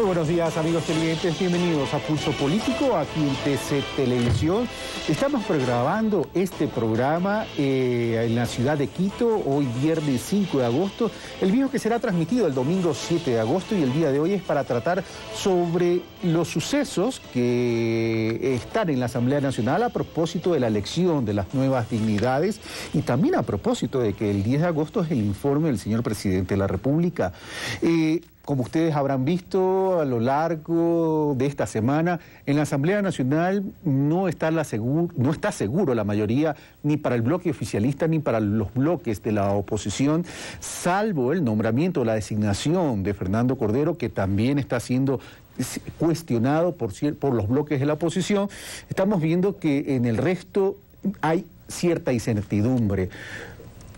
buenos días, amigos televidentes, bienvenidos a Pulso Político, aquí en TC Televisión. Estamos grabando este programa en la ciudad de Quito, hoy viernes 5 de agosto, el video que será transmitido el domingo 7 de agosto, y el día de hoy es para tratar sobre los sucesos que están en la Asamblea Nacional a propósito de la elección de las nuevas dignidades, y también a propósito de que el 10 de agosto es el informe del señor presidente de la República. Como ustedes habrán visto a lo largo de esta semana, en la Asamblea Nacional no está seguro la mayoría, ni para el bloque oficialista ni para los bloques de la oposición, salvo el nombramiento, la designación de Fernando Cordero, que también está siendo cuestionado por los bloques de la oposición. Estamos viendo que en el resto hay cierta incertidumbre.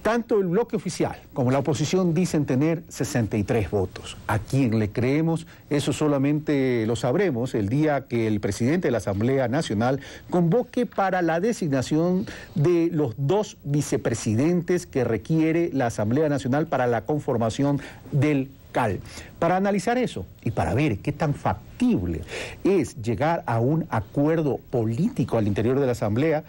Tanto el bloque oficial como la oposición dicen tener 63 votos. ¿A quién le creemos? Eso solamente lo sabremos el día que el presidente de la Asamblea Nacional convoque para la designación de los 2 vicepresidentes que requiere la Asamblea Nacional para la conformación del CAL. Para analizar eso y para ver qué tan factible es llegar a un acuerdo político al interior de la Asamblea,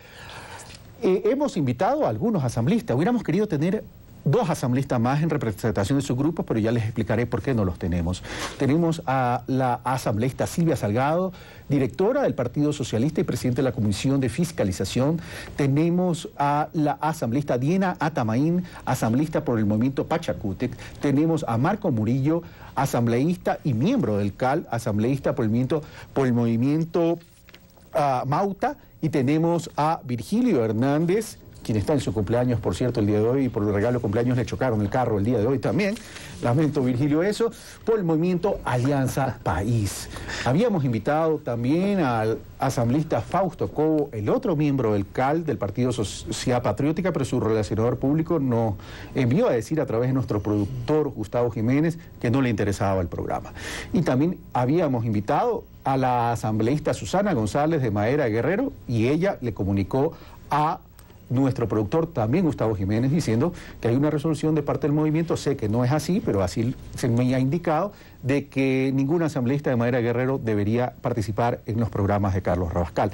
hemos invitado a algunos asambleístas. Hubiéramos querido tener 2 asambleístas más en representación de sus grupos, pero ya les explicaré por qué no los tenemos. Tenemos a la asambleísta Silvia Salgado, directora del Partido Socialista y presidente de la Comisión de Fiscalización. Tenemos a la asambleísta Diana Atamaín, asambleísta por el movimiento Pachacútec. Tenemos a Marco Murillo, asambleísta y miembro del CAL, asambleísta por el movimiento Mauta. Y tenemos a Virgilio Hernández, quien está en su cumpleaños, por cierto, el día de hoy, y por el regalo de cumpleaños le chocaron el carro el día de hoy también. Lamento, Virgilio, eso, por el movimiento Alianza País. Habíamos invitado también al asambleísta Fausto Cobo, el otro miembro del CAL, del Partido Sociedad Patriótica, pero su relacionador público nos envió a decir a través de nuestro productor Gustavo Jiménez que no le interesaba el programa. Y también habíamos invitado a la asambleísta Susana González de Madera Guerrero, y ella le comunicó a nuestro productor, también Gustavo Jiménez, diciendo que hay una resolución de parte del movimiento. Sé que no es así, pero así se me ha indicado, de que ningún asambleísta de Madera Guerrero debería participar en los programas de Carlos Rabascal.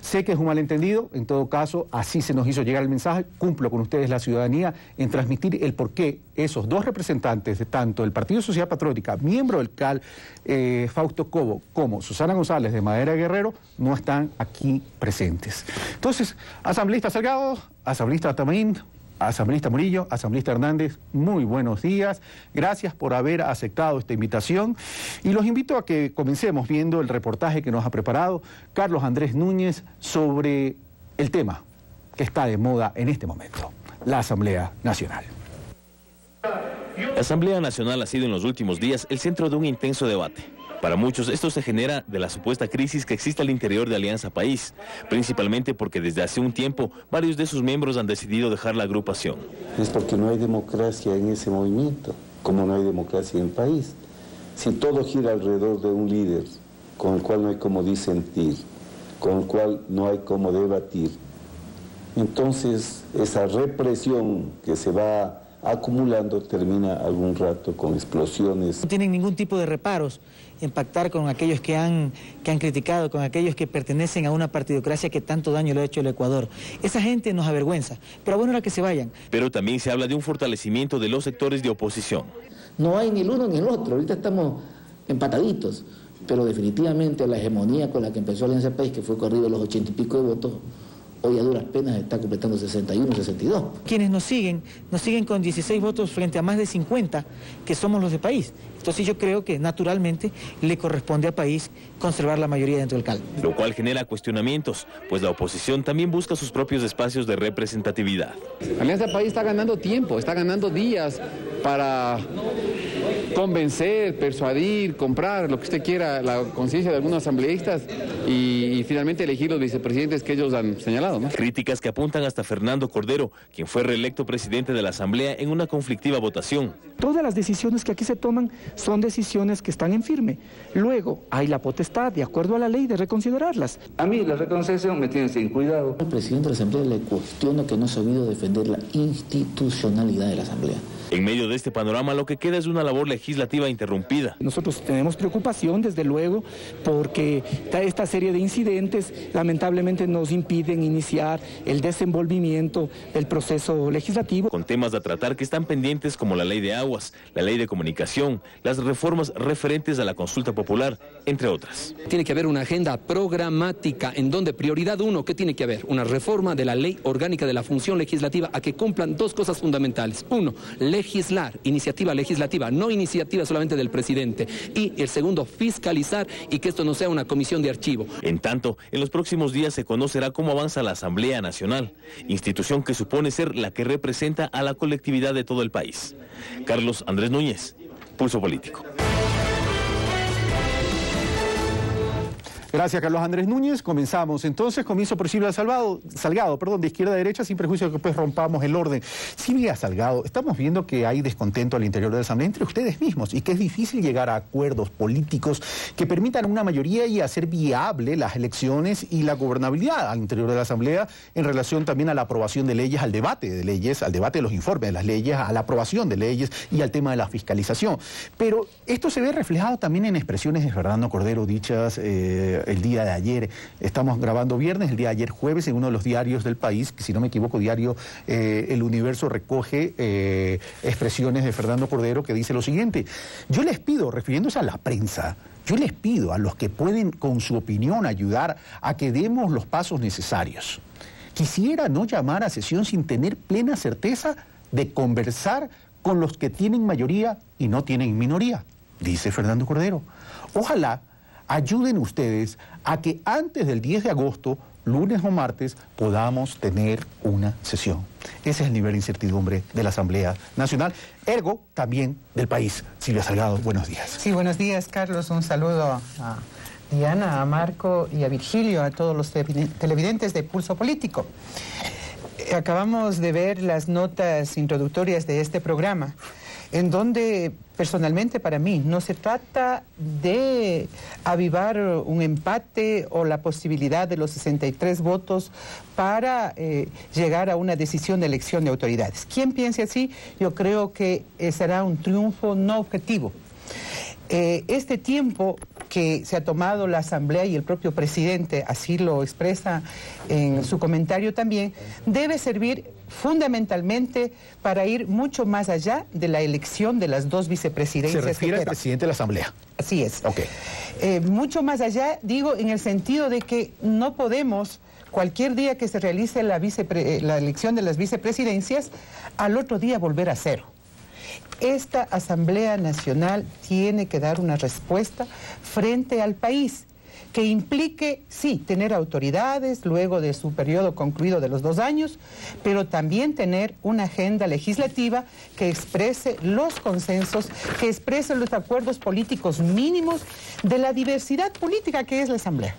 Sé que es un malentendido, en todo caso, así se nos hizo llegar el mensaje. Cumplo con ustedes, la ciudadanía, en transmitir el por qué esos 2 representantes de tanto el Partido Sociedad Patriótica, miembro del CAL, Fausto Cobo, como Susana González de Madera Guerrero, no están aquí presentes. Entonces, asambleísta Salgado, asambleísta Atamaín, asambleísta Murillo, asambleísta Hernández, muy buenos días. Gracias por haber aceptado esta invitación. Y los invito a que comencemos viendo el reportaje que nos ha preparado Carlos Andrés Núñez sobre el tema que está de moda en este momento, la Asamblea Nacional. La Asamblea Nacional ha sido en los últimos días el centro de un intenso debate. Para muchos esto se genera de la supuesta crisis que existe al interior de Alianza País, principalmente porque desde hace un tiempo varios de sus miembros han decidido dejar la agrupación. Es porque no hay democracia en ese movimiento, como no hay democracia en el país. Si todo gira alrededor de un líder con el cual no hay cómo disentir, con el cual no hay cómo debatir, entonces esa represión que se va acumulando termina algún rato con explosiones. No tienen ningún tipo de reparos en pactar con aquellos que han criticado, con aquellos que pertenecen a una partidocracia que tanto daño le ha hecho al Ecuador. Esa gente nos avergüenza, pero bueno era que se vayan. Pero también se habla de un fortalecimiento de los sectores de oposición. No hay ni el uno ni el otro, ahorita estamos empataditos, pero definitivamente la hegemonía con la que empezó Alianza País, que fue corrido los 80 y pico de votos, hoy a duras penas está completando 61, 62. Quienes nos siguen con 16 votos frente a más de 50 que somos los de País. Entonces yo creo que naturalmente le corresponde a País conservar la mayoría dentro del CAL. Lo cual genera cuestionamientos, pues la oposición también busca sus propios espacios de representatividad. Alianza País está ganando tiempo, está ganando días para convencer, persuadir, comprar, lo que usted quiera, la conciencia de algunos asambleístas y finalmente elegir los vicepresidentes que ellos han señalado, ¿no? Críticas que apuntan hasta Fernando Cordero, quien fue reelecto presidente de la Asamblea en una conflictiva votación. Todas las decisiones que aquí se toman son decisiones que están en firme. Luego hay la potestad, de acuerdo a la ley, de reconsiderarlas. A mí la reconciliación me tiene sin cuidado. Al presidente de la Asamblea le cuestiono que no ha sabido defender la institucionalidad de la Asamblea. En medio de este panorama, lo que queda es una labor legislativa interrumpida. Nosotros tenemos preocupación, desde luego, porque esta serie de incidentes lamentablemente nos impiden iniciar el desenvolvimiento del proceso legislativo. Con temas a tratar que están pendientes como la ley de aguas, la ley de comunicación, las reformas referentes a la consulta popular, entre otras. Tiene que haber una agenda programática en donde prioridad 1, ¿qué tiene que haber? Una reforma de la ley orgánica de la función legislativa a que cumplan dos cosas fundamentales. Uno, legislar, iniciativa legislativa, no iniciativa solamente del presidente. Y el segundo, fiscalizar y que esto no sea una comisión de archivo. En tanto, en los próximos días se conocerá cómo avanza la Asamblea Nacional, institución que supone ser la que representa a la colectividad de todo el país. Carlos Andrés Núñez, Pulso Político. Gracias, Carlos Andrés Núñez. Comenzamos. Entonces, comienzo por Silvia Salgado, de izquierda a derecha, sin prejuicio de que pues rompamos el orden. Silvia Salgado, estamos viendo que hay descontento al interior de la Asamblea entre ustedes mismos y que es difícil llegar a acuerdos políticos que permitan una mayoría y hacer viable las elecciones y la gobernabilidad al interior de la Asamblea en relación también a la aprobación de leyes, al debate de leyes, al debate de los informes de las leyes, a la aprobación de leyes y al tema de la fiscalización. Pero esto se ve reflejado también en expresiones de Fernando Cordero dichas el día de ayer. Estamos grabando viernes, el día de ayer jueves, en uno de los diarios del país, que si no me equivoco, diario El Universo, recoge expresiones de Fernando Cordero que dice lo siguiente: yo les pido, refiriéndose a la prensa, yo les pido a los que pueden con su opinión ayudar a que demos los pasos necesarios. Quisiera no llamar a sesión sin tener plena certeza de conversar con los que tienen mayoría y no tienen minoría, dice Fernando Cordero. Ojalá ayuden ustedes a que antes del 10 de agosto, lunes o martes, podamos tener una sesión. Ese es el nivel de incertidumbre de la Asamblea Nacional, ergo también del país. Silvia Salgado, buenos días. Sí, buenos días, Carlos. Un saludo a Diana, a Marco y a Virgilio, a todos los televidentes de Pulso Político. Acabamos de ver las notas introductorias de este programa, en donde personalmente para mí no se trata de avivar un empate o la posibilidad de los 63 votos para llegar a una decisión de elección de autoridades. Quien piense así, yo creo que será un triunfo no objetivo. Este tiempo que se ha tomado la Asamblea y el propio presidente, así lo expresa en su comentario también, debe servir fundamentalmente para ir mucho más allá de la elección de las dos vicepresidencias. Se refiere al presidente de la Asamblea. Así es. Okay. Mucho más allá, digo, en el sentido de que no podemos, cualquier día que se realice la elección de las vicepresidencias, al otro día volver a cero. Esta Asamblea Nacional tiene que dar una respuesta frente al país que implique, sí, tener autoridades luego de su periodo concluido de los 2 años, pero también tener una agenda legislativa que exprese los consensos, que exprese los acuerdos políticos mínimos de la diversidad política que es la Asamblea.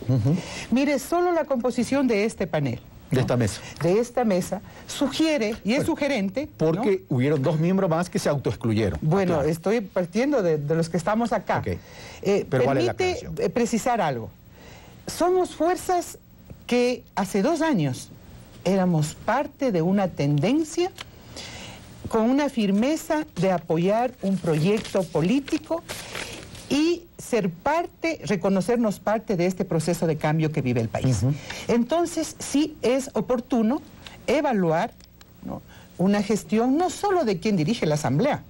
Mire, solo la composición de este panel, de esta mesa. De esta mesa sugiere, y es sugerente... Porque hubieron 2 miembros más que se autoexcluyeron. Bueno, claro. Estoy partiendo de los que estamos acá. Okay. Pero permite precisar algo. Somos fuerzas que hace 2 años éramos parte de una tendencia con una firmeza de apoyar un proyecto político y ser parte, reconocernos parte de este proceso de cambio que vive el país. Entonces, sí es oportuno evaluar, ¿no?, una gestión no solo de quien dirige la Asamblea,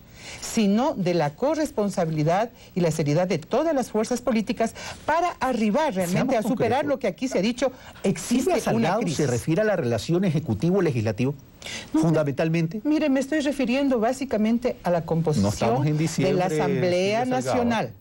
sino de la corresponsabilidad y la seriedad de todas las fuerzas políticas para arribar realmente a superar lo que aquí se ha dicho, existe una crisis. ¿Se refiere a la relación ejecutivo-legislativo? No, fundamentalmente. Mire, me estoy refiriendo básicamente a la composición de la Asamblea Nacional.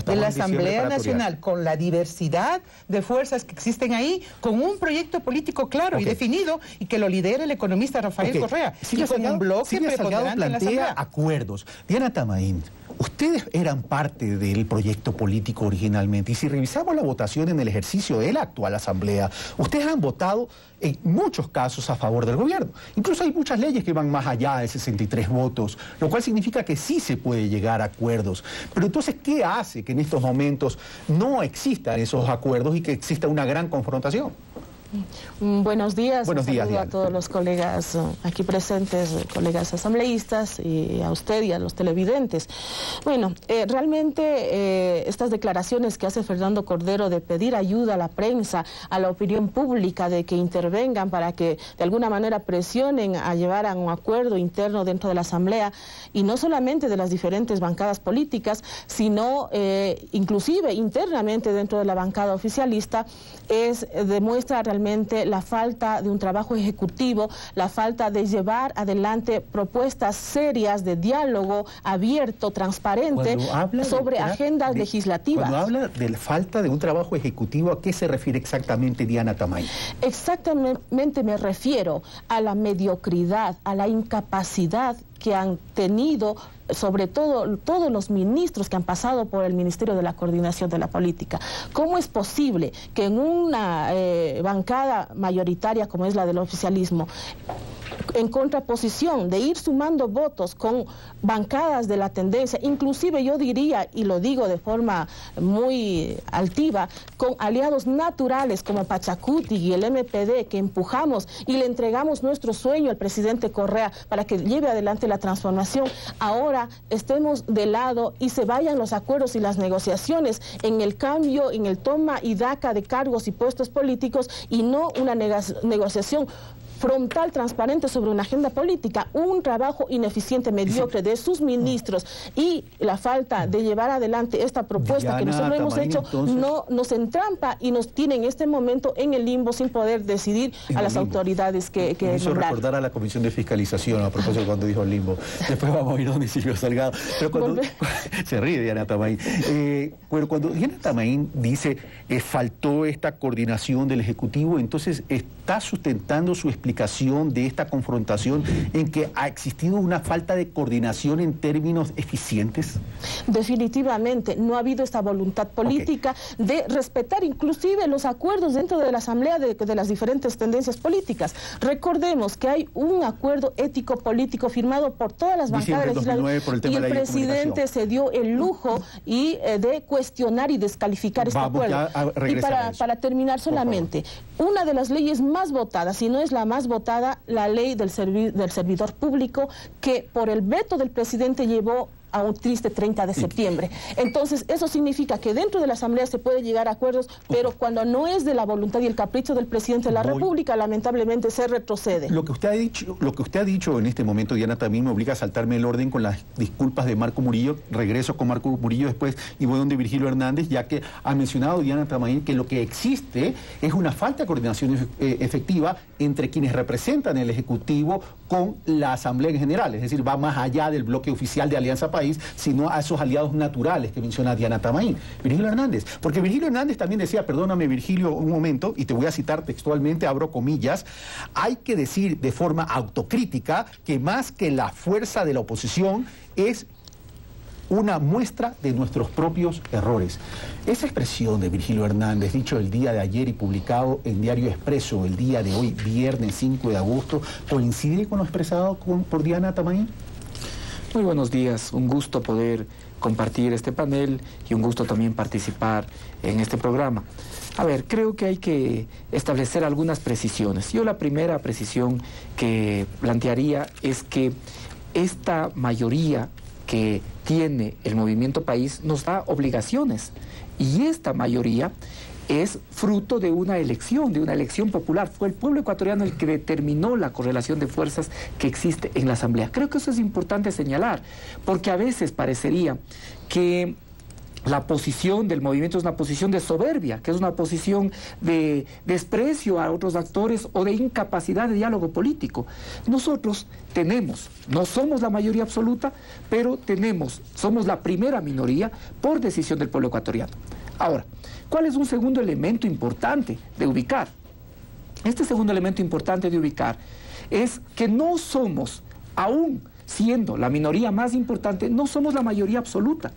De la Asamblea Nacional, con la diversidad de fuerzas que existen ahí, con un proyecto político claro y definido, y que lo lidera el economista Rafael Correa, y con un bloque preponderante en la Asamblea. Acuerdos. Diana Tamaín, ustedes eran parte del proyecto político originalmente, y si revisamos la votación en el ejercicio de la actual Asamblea, ustedes han votado en muchos casos a favor del gobierno. Incluso hay muchas leyes que van más allá de 63 votos, lo cual significa que sí se puede llegar a acuerdos. Pero entonces, ¿qué hace que en estos momentos no existan esos acuerdos y que exista una gran confrontación? Buenos días. Buenos días, Diana. Diana. A todos los colegas aquí presentes, colegas asambleístas, y a usted y a los televidentes. Bueno, realmente estas declaraciones que hace Fernando Cordero de pedir ayuda a la prensa, a la opinión pública, de que intervengan para que de alguna manera presionen a llevar a un acuerdo interno dentro de la Asamblea, y no solamente de las diferentes bancadas políticas, sino inclusive internamente dentro de la bancada oficialista, demuestra realmente la falta de un trabajo ejecutivo, la falta de llevar adelante propuestas serias de diálogo abierto, transparente, sobre agendas legislativas. Cuando habla de la falta de un trabajo ejecutivo, ¿a qué se refiere exactamente Diana Tamay? Exactamente me refiero a la mediocridad, a la incapacidad que han tenido, sobre todo todos los ministros que han pasado por el Ministerio de la Coordinación de la Política. ¿Cómo es posible que en una bancada mayoritaria como es la del oficialismo, en contraposición de ir sumando votos con bancadas de la tendencia, inclusive yo diría, y lo digo de forma muy altiva, con aliados naturales como Pachacuti y el MPD, que empujamos y le entregamos nuestro sueño al presidente Correa para que lleve adelante la transformación, ahora estemos de lado y se vayan los acuerdos y las negociaciones en el cambio, en el toma y daca de cargos y puestos políticos, y no una negociación frontal, transparente sobre una agenda política? Un trabajo ineficiente, mediocre de sus ministros y la falta de llevar adelante esta propuesta que nosotros hemos hecho, no nos entrampa y nos tiene en este momento en el limbo sin poder decidir a las autoridades que hizo recordar a la Comisión de Fiscalización a propósito cuando dijo el limbo. Después vamos a ir donde Silvio Salgado. Pero cuando se ríe Diana Tamay. Pero cuando Diana Tamay dice faltó esta coordinación del Ejecutivo, entonces está sustentando su explicación de esta confrontación en que ha existido una falta de coordinación en términos eficientes. Definitivamente no ha habido esta voluntad política de respetar inclusive los acuerdos dentro de la Asamblea de las diferentes tendencias políticas. Recordemos que hay un acuerdo ético político firmado por todas las bancadas legislativas y el presidente se dio el lujo de cuestionar y descalificar este acuerdo. Y para terminar solamente, una de las leyes más votadas, si no es la más votada, la ley del servidor público, que por el veto del presidente llevó a un triste 30 de septiembre. Entonces, eso significa que dentro de la Asamblea se puede llegar a acuerdos, pero cuando no es de la voluntad y el capricho del presidente de la República, lamentablemente se retrocede. Lo que usted ha dicho en este momento, Diana, también me obliga a saltarme el orden con las disculpas de Marco Murillo. Regreso con Marco Murillo después y voy donde Virgilio Hernández, ya que ha mencionado Diana Tamay que lo que existe es una falta de coordinación efectiva entre quienes representan el Ejecutivo con la Asamblea en general. Es decir, va más allá del bloque oficial de Alianza País, sino a esos aliados naturales que menciona Diana Tamay. Virgilio Hernández, porque Virgilio Hernández también decía, perdóname Virgilio un momento, y te voy a citar textualmente, abro comillas, hay que decir de forma autocrítica que más que la fuerza de la oposición es una muestra de nuestros propios errores. Esa expresión de Virgilio Hernández, dicho el día de ayer y publicado en Diario Expreso el día de hoy, viernes 5 de agosto, ¿coincide con lo expresado por Diana Tamay? Muy buenos días, un gusto poder compartir este panel y un gusto también participar en este programa. A ver, creo que hay que establecer algunas precisiones. Yo la primera precisión que plantearía es que esta mayoría que tiene el Movimiento País nos da obligaciones y esta mayoría es fruto de una elección popular. Fue el pueblo ecuatoriano el que determinó la correlación de fuerzas que existe en la Asamblea. Creo que eso es importante señalar, porque a veces parecería que la posición del movimiento es una posición de soberbia, que es una posición de desprecio a otros actores o de incapacidad de diálogo político. Nosotros tenemos, no somos la mayoría absoluta, pero somos la primera minoría por decisión del pueblo ecuatoriano. Ahora, ¿cuál es un segundo elemento importante de ubicar? Este segundo elemento importante de ubicar es que no somos aún siendo la minoría más importante, no somos la mayoría absoluta.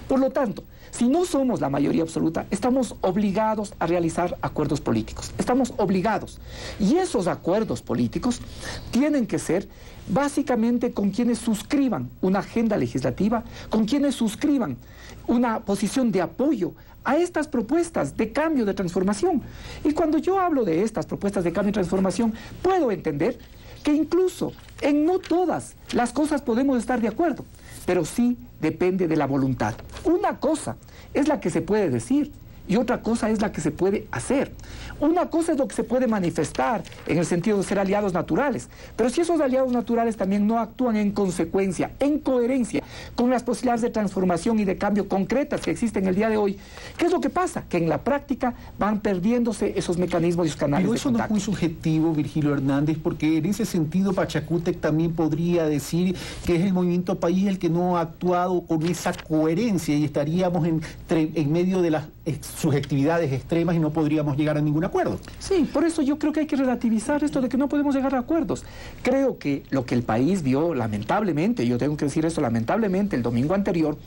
Por lo tanto, si no somos la mayoría absoluta, estamos obligados a realizar acuerdos políticos. Estamos obligados. Y esos acuerdos políticos tienen que ser básicamente con quienes suscriban una agenda legislativa, con quienes suscriban una posición de apoyo a estas propuestas de cambio, de transformación. Y cuando yo hablo de estas propuestas de cambio y transformación, puedo entender que incluso en no todas las cosas podemos estar de acuerdo, pero sí depende de la voluntad. Una cosa es la que se puede decir y otra cosa es la que se puede hacer. Una cosa es lo que se puede manifestar en el sentido de ser aliados naturales, pero si esos aliados naturales también no actúan en consecuencia, en coherencia con las posibilidades de transformación y de cambio concretas que existen el día de hoy, ¿qué es lo que pasa? Que en la práctica van perdiéndose esos mecanismos y esos canales de contacto. Pero eso no es muy subjetivo, Virgilio Hernández, porque en ese sentido Pachacútec también podría decir que es el Movimiento País el que no ha actuado con esa coherencia y estaríamos en medio de las subjetividades extremas y no podríamos llegar a ningún acuerdo. Sí, por eso yo creo que hay que relativizar esto de que no podemos llegar a acuerdos. Creo que lo que el país vio, lamentablemente, yo tengo que decir eso, lamentablemente, el domingo anterior,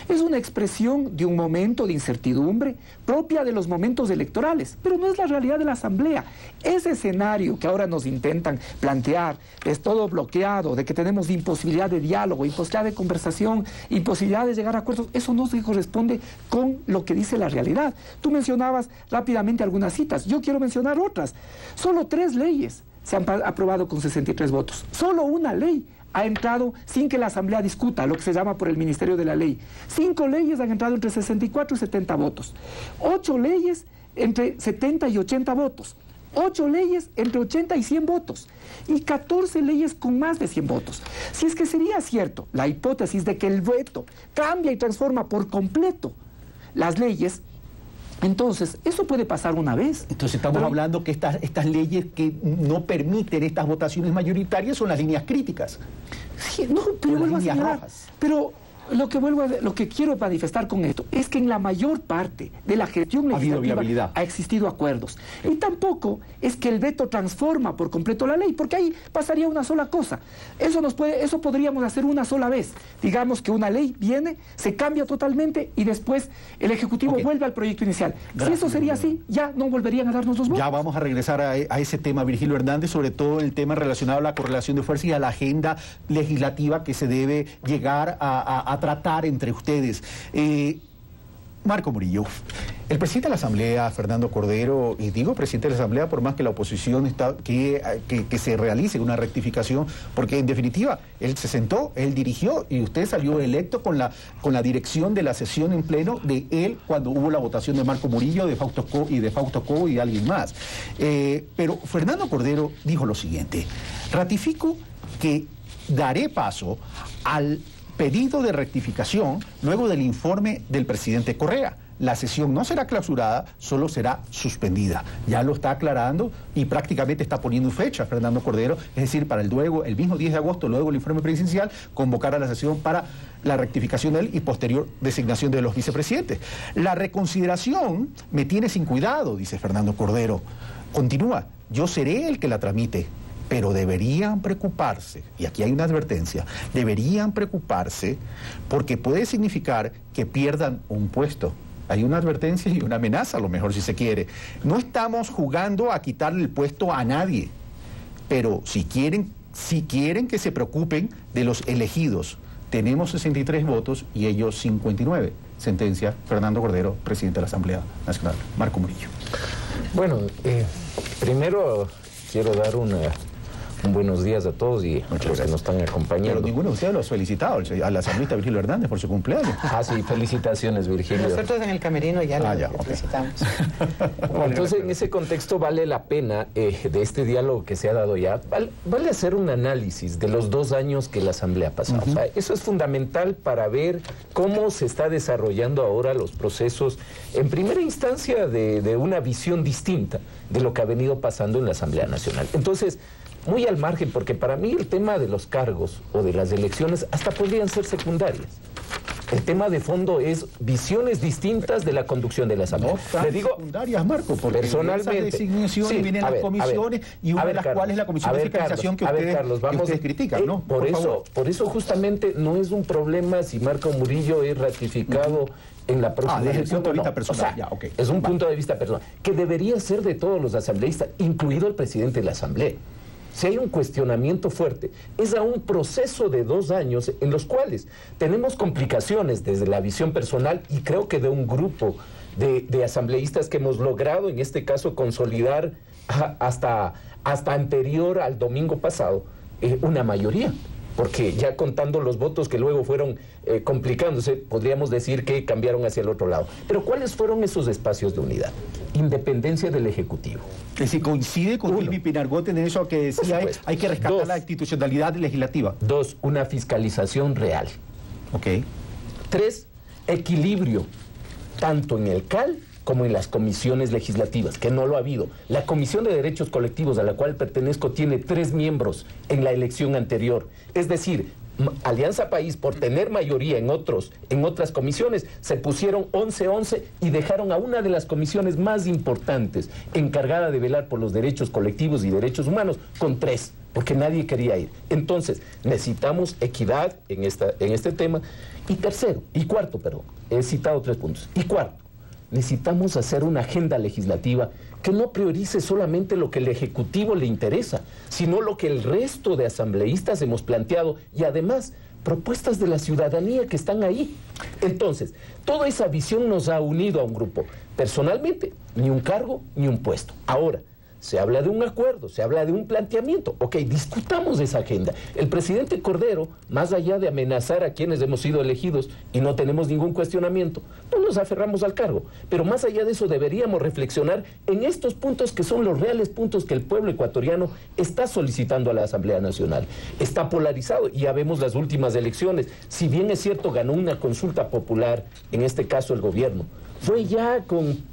es una expresión de un momento de incertidumbre propia de los momentos electorales, pero no es la realidad de la Asamblea. Ese escenario que ahora nos intentan plantear, es todo bloqueado, de que tenemos imposibilidad de diálogo, imposibilidad de conversación, imposibilidad de llegar a acuerdos, eso no se corresponde con lo que dice la realidad. Tú mencionabas rápidamente algunas citas, yo quiero mencionar otras. Solo 3 leyes se han aprobado con 63 votos, solo una ley ha entrado sin que la Asamblea discuta, lo que se llama por el Ministerio de la Ley. 5 leyes han entrado entre 64 y 70 votos. 8 leyes entre 70 y 80 votos. 8 leyes entre 80 y 100 votos. Y 14 leyes con más de 100 votos. Si es que sería cierto la hipótesis de que el veto cambia y transforma por completo las leyes, entonces, eso puede pasar una vez. Entonces estamos hablando que estas leyes que no permiten estas votaciones mayoritarias son las líneas críticas. Sí, no, pero vuelvo a señalar. Pero lo que quiero manifestar con esto es que en la mayor parte de la gestión legislativa ha existido acuerdos. Y tampoco es que el veto transforma por completo la ley, porque ahí pasaría una sola cosa. Eso podríamos hacer una sola vez. Digamos que una ley viene, se cambia totalmente y después el Ejecutivo vuelve al proyecto inicial. Gracias, si eso sería así, ya no volverían a darnos los votos. Ya vamos a regresar a ese tema, Virgilio Hernández, sobre todo el tema relacionado a la correlación de fuerzas y a la agenda legislativa que se debe llegar a tratar entre ustedes. Marco Murillo, el presidente de la Asamblea, Fernando Cordero, y digo presidente de la Asamblea por más que la oposición que se realice una rectificación, porque en definitiva él se sentó, él dirigió y usted salió electo con la dirección de la sesión en pleno de él cuando hubo la votación de Marco Murillo, de Fausto Cobo y alguien más. Pero Fernando Cordero dijo lo siguiente: ratifico que daré paso al pedido de rectificación luego del informe del presidente Correa. La sesión no será clausurada, solo será suspendida. Ya lo está aclarando y prácticamente está poniendo fecha Fernando Cordero, es decir, para el mismo 10 de agosto, luego del informe presidencial, convocar a la sesión para la rectificación de él y posterior designación de los vicepresidentes. La reconsideración me tiene sin cuidado, dice Fernando Cordero. Continúa, yo seré el que la tramite, pero deberían preocuparse, y aquí hay una advertencia, deberían preocuparse porque puede significar que pierdan un puesto. Hay una advertencia y una amenaza, a lo mejor, si se quiere. No estamos jugando a quitarle el puesto a nadie, pero si quieren que se preocupen de los elegidos, tenemos 63 votos y ellos 59. Sentencia Fernando Cordero, presidente de la Asamblea Nacional. Marco Murillo. Bueno, primero quiero dar un buenos días a todos y a los que nos están acompañando. Pero ninguno de ustedes lo ha felicitado al asambleísta Virgilio Hernández por su cumpleaños. Ah, sí, felicitaciones, Virgilio. Nosotros en el camerino ya lo felicitamos. Bueno, entonces, en ese contexto vale la pena, de este diálogo que se ha dado ya, vale hacer un análisis de los 2 años que la Asamblea ha pasado. O sea, eso es fundamental para ver cómo se está desarrollando ahora los procesos, en primera instancia, de una visión distinta de lo que ha venido pasando en la Asamblea Nacional. Entonces, muy al margen, porque para mí el tema de los cargos o de las elecciones hasta podrían ser secundarias. El tema de fondo es visiones distintas de la conducción de la Asamblea. Le digo secundarias, Marco, porque personalmente esas designaciones vienen las comisiones y una de las cuales es la comisión de fiscalización que ustedes critican, ¿no? Por eso justamente no es un problema si Marco Murillo es ratificado en la próxima desde elección. El punto de vista personal. O sea, es un punto de vista personal, que debería ser de todos los asambleístas, incluido el presidente de la Asamblea. Si hay un cuestionamiento fuerte, es a un proceso de 2 años en los cuales tenemos complicaciones desde la visión personal y creo que de un grupo de asambleístas que hemos logrado, en este caso, consolidar hasta anterior al domingo pasado, una mayoría. Porque ya contando los votos que luego fueron complicándose, podríamos decir que cambiaron hacia el otro lado. Pero ¿cuáles fueron esos espacios de unidad? Independencia del Ejecutivo. Es decir, coincide con Silvi Pinargote en eso que decía hay que rescatar la institucionalidad legislativa. 2, una fiscalización real. 3, equilibrio, tanto en el CAL como en las comisiones legislativas, que no lo ha habido. La Comisión de Derechos Colectivos, a la cual pertenezco, tiene 3 miembros en la elección anterior. Es decir, Alianza País, por tener mayoría en otras comisiones, se pusieron 11-11 y dejaron a una de las comisiones más importantes, encargada de velar por los derechos colectivos y derechos humanos, con 3, porque nadie quería ir. Entonces, necesitamos equidad en este tema. Y cuarto, he citado 3 puntos. Y cuarto, necesitamos hacer una agenda legislativa que no priorice solamente lo que el Ejecutivo le interesa, sino lo que el resto de asambleístas hemos planteado y además propuestas de la ciudadanía que están ahí. Entonces, toda esa visión nos ha unido a un grupo. Personalmente, ni un cargo ni un puesto. Ahora, se habla de un acuerdo, se habla de un planteamiento. Ok, discutamos esa agenda. El presidente Cordero, más allá de amenazar a quienes hemos sido elegidos y no tenemos ningún cuestionamiento, no nos aferramos al cargo. Pero más allá de eso deberíamos reflexionar en estos puntos que son los reales puntos que el pueblo ecuatoriano está solicitando a la Asamblea Nacional. Está polarizado y ya vemos las últimas elecciones. Si bien es cierto, ganó una consulta popular, en este caso el gobierno, fue ya con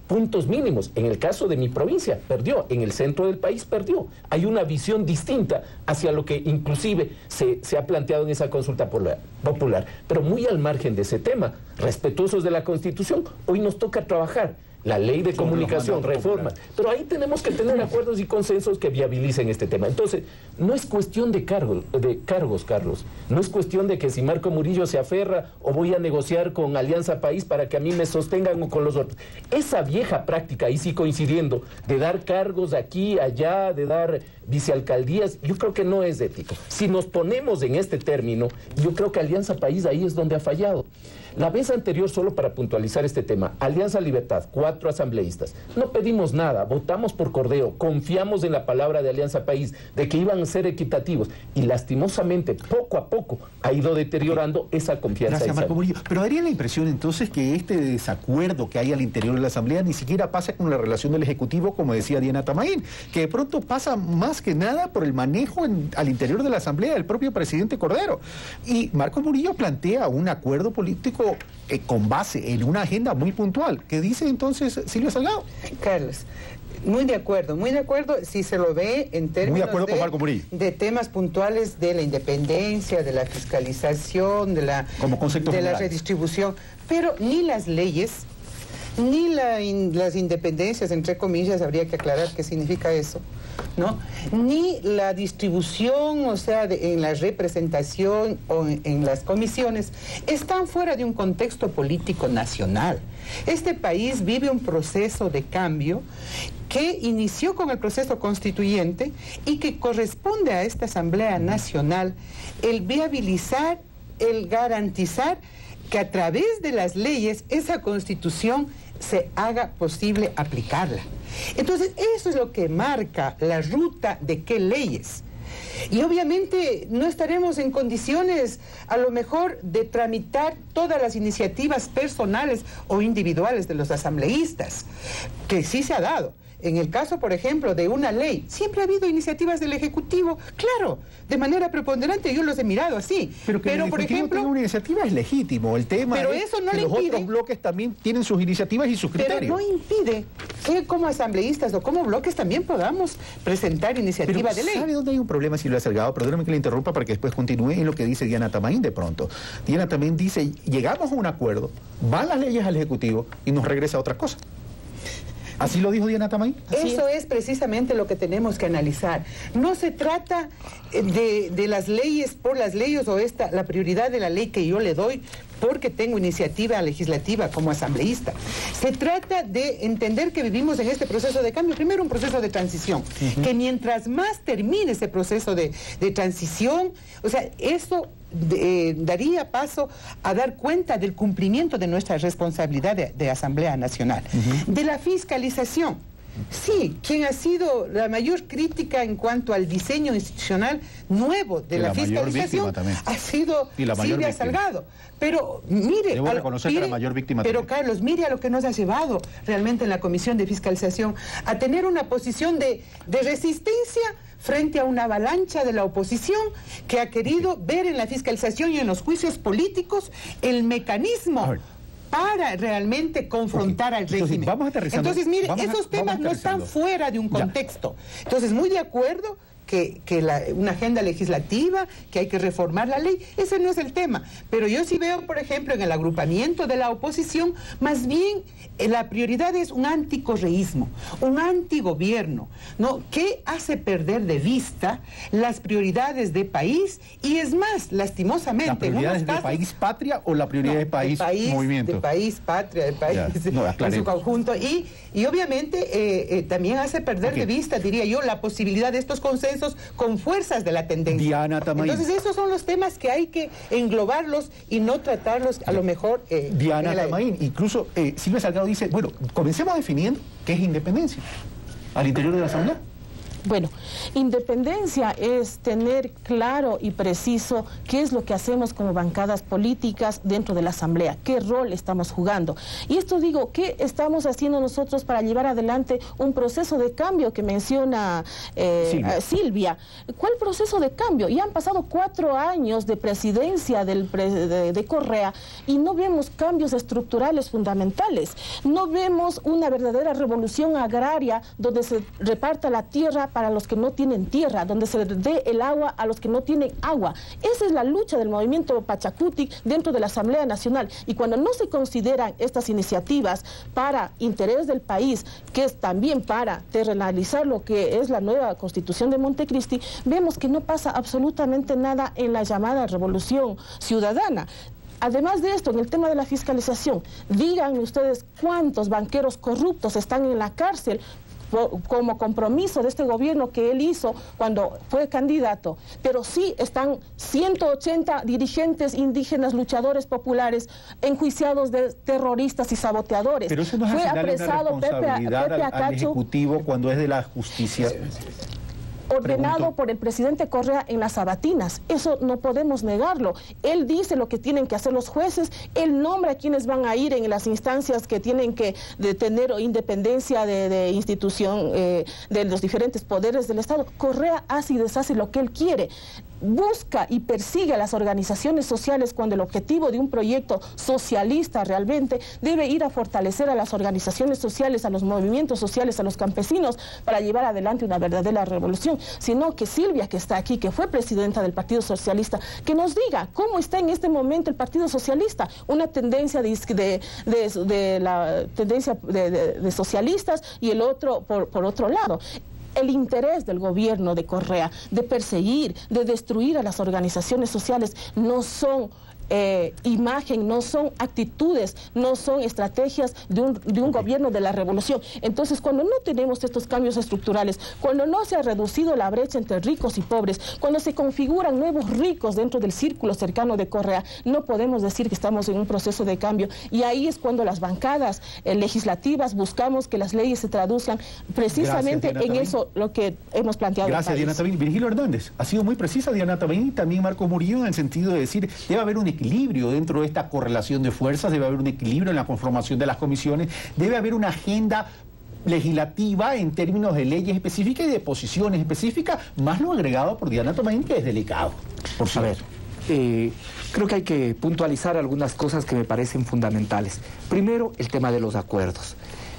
puntos mínimos. En el caso de mi provincia, perdió. En el centro del país, perdió. Hay una visión distinta hacia lo que inclusive se ha planteado en esa consulta popular. Pero muy al margen de ese tema, respetuosos de la Constitución, hoy nos toca trabajar la ley de comunicación, reforma, pero ahí tenemos que tener acuerdos y consensos que viabilicen este tema. Entonces, no es cuestión de cargos, Carlos, no es cuestión de que si Marco Murillo se aferra o voy a negociar con Alianza País para que a mí me sostengan o con los otros. Esa vieja práctica, ahí sí coincidiendo, de dar cargos aquí, allá, de dar vicealcaldías, yo creo que no es ético. Si nos ponemos en este término, yo creo que Alianza País ahí es donde ha fallado. La vez anterior, solo para puntualizar este tema, Alianza Libertad, 4 asambleístas, no pedimos nada, votamos por cordeo, confiamos en la palabra de Alianza País, de que iban a ser equitativos, y lastimosamente, poco a poco, ha ido deteriorando esa confianza. Gracias, Marco Murillo. Pero daría la impresión entonces que este desacuerdo que hay al interior de la Asamblea ni siquiera pasa con la relación del Ejecutivo, como decía Diana Tamaín, que de pronto pasa más que nada por el manejo al interior de la Asamblea del propio presidente Cordero. Y Marco Murillo plantea un acuerdo político con base en una agenda muy puntual. ¿Qué dice entonces Silvia Salgado? Carlos, muy de acuerdo si se lo ve en términos de temas puntuales de la independencia, de la fiscalización, de la redistribución, pero ni las leyes, ni las independencias, entre comillas, habría que aclarar qué significa eso, ¿no? Ni la distribución, o sea, en la representación o en las comisiones, están fuera de un contexto político nacional. Este país vive un proceso de cambio que inició con el proceso constituyente y que corresponde a esta Asamblea Nacional el viabilizar, el garantizar que a través de las leyes esa Constitución se haga posible aplicarla. Entonces, eso es lo que marca la ruta de qué leyes. Y obviamente no estaremos en condiciones, a lo mejor, de tramitar todas las iniciativas personales o individuales de los asambleístas, que sí se ha dado. en el caso, por ejemplo, de una ley, siempre ha habido iniciativas del Ejecutivo, claro, de manera preponderante, yo los he mirado así. Pero que el por ejemplo, tenga una iniciativa es legítimo, el tema pero es eso no que le los impide, otros bloques también tienen sus iniciativas y sus criterios. Pero no impide que como asambleístas o como bloques también podamos presentar iniciativa de ley. ¿Sabe dónde hay un problema, Silvia Salgado? Perdóname que le interrumpa para que después continúe en lo que dice Diana Tamaín de pronto. Diana Tamaín dice, llegamos a un acuerdo, van las leyes al Ejecutivo y nos regresa a otra cosa. ¿Así lo dijo Diana Tamaín? Eso es precisamente lo que tenemos que analizar. No se trata de las leyes por las leyes o la prioridad de la ley que yo le doy porque tengo iniciativa legislativa como asambleísta. Se trata de entender que vivimos en este proceso de cambio, primero un proceso de transición, que mientras más termine ese proceso de transición, o sea, eso daría paso a dar cuenta del cumplimiento de nuestra responsabilidad de Asamblea Nacional. De la fiscalización. Sí, quien ha sido la mayor crítica en cuanto al diseño institucional nuevo de la fiscalización ha sido Silvia Salgado. Pero mire, debo reconocer que la mayor víctima pero Carlos, mire a lo que nos ha llevado realmente en la Comisión de Fiscalización a tener una posición de resistencia frente a una avalancha de la oposición que ha querido ver en la fiscalización y en los juicios políticos el mecanismo para realmente confrontar al régimen. Entonces, mire, esos temas no están fuera de un contexto. Entonces, muy de acuerdo que una agenda legislativa, que hay que reformar la ley, ese no es el tema. Pero yo sí veo, por ejemplo, en el agrupamiento de la oposición, más bien la prioridad es un anticorreísmo, un antigobierno, ¿no? Que hace perder de vista las prioridades de país y es más, lastimosamente... ¿La prioridad es de país patria o la prioridad de país movimiento? De país patria, de país en su conjunto. Y obviamente también hace perder de vista, diría yo, la posibilidad de estos consensos con fuerzas de la tendencia. Diana Tamaín. Entonces esos son los temas que hay que englobarlos y no tratarlos a lo mejor... Diana Tamaín, incluso Silvia Salgado dice, bueno, comencemos definiendo qué es independencia al interior de la Asamblea. Bueno, independencia es tener claro y preciso qué es lo que hacemos como bancadas políticas dentro de la Asamblea, qué rol estamos jugando. Y esto digo, ¿qué estamos haciendo nosotros para llevar adelante un proceso de cambio que menciona Silvia? ¿Cuál proceso de cambio? Ya han pasado 4 años de presidencia de Correa y no vemos cambios estructurales fundamentales. No vemos una verdadera revolución agraria donde se reparta la tierra para los que no tienen tierra, donde se dé el agua a los que no tienen agua. Esa es la lucha del movimiento Pachacutic dentro de la Asamblea Nacional. Y cuando no se consideran estas iniciativas para interés del país, que es también para terrenalizar lo que es la nueva Constitución de Montecristi, vemos que no pasa absolutamente nada en la llamada revolución ciudadana. Además de esto, en el tema de la fiscalización, díganme ustedes cuántos banqueros corruptos están en la cárcel como compromiso de este gobierno que él hizo cuando fue candidato, pero sí están 180 dirigentes indígenas, luchadores populares, enjuiciados de terroristas y saboteadores. Pero eso no es fue asignarle apresado una responsabilidad al Ejecutivo cuando es de la justicia. Ordenado por el presidente Correa en las sabatinas. Eso no podemos negarlo. Él dice lo que tienen que hacer los jueces, él nombra a quienes van a ir en las instancias que tienen que tener independencia de institución de los diferentes poderes del Estado. Correa hace y deshace lo que él quiere. Busca y persigue a las organizaciones sociales cuando el objetivo de un proyecto socialista realmente debe ir a fortalecer a las organizaciones sociales, a los movimientos sociales, a los campesinos para llevar adelante una verdadera revolución, sino que Silvia, que está aquí, que fue presidenta del Partido Socialista, que nos diga cómo está en este momento el Partido Socialista, una tendencia de socialistas y el otro por otro lado. El interés del gobierno de Correa de perseguir, de destruir a las organizaciones sociales no son imagen, no son actitudes, no son estrategias de un gobierno de la revolución. Entonces, cuando no tenemos estos cambios estructurales, cuando no se ha reducido la brecha entre ricos y pobres, cuando se configuran nuevos ricos dentro del círculo cercano de Correa, no podemos decir que estamos en un proceso de cambio. Y ahí es cuando las bancadas legislativas buscamos que las leyes se traduzcan precisamente en eso lo que hemos planteado. Gracias, Diana Tamaín. Virgilio Hernández, ha sido muy precisa Diana Tamaín, también Marco Murillo, en el sentido de decir, debe haber un equilibrio dentro de esta correlación de fuerzas, debe haber un equilibrio en la conformación de las comisiones, debe haber una agenda legislativa en términos de leyes específicas y de posiciones específicas, más lo agregado por Diana Tomain, que es delicado. Por saber. Creo que hay que puntualizar algunas cosas que me parecen fundamentales. Primero, el tema de los acuerdos.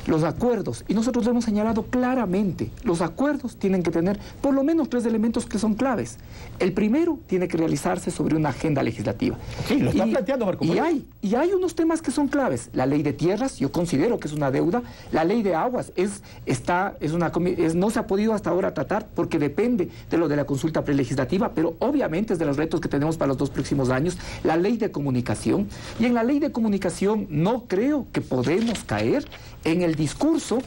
Los acuerdos, y nosotros lo hemos señalado claramente, los acuerdos tienen que tener por lo menos 3 elementos que son claves. El primero tiene que realizarse sobre una agenda legislativa. Okay, lo está planteando Marco Murillo. Y hay unos temas que son claves. La ley de tierras, yo considero que es una deuda. La ley de aguas no se ha podido hasta ahora tratar porque depende de lo de la consulta prelegislativa, pero obviamente es de los retos que tenemos para los 2 próximos años. La ley de comunicación. Y en la ley de comunicación no creo que podemos caer en el discurso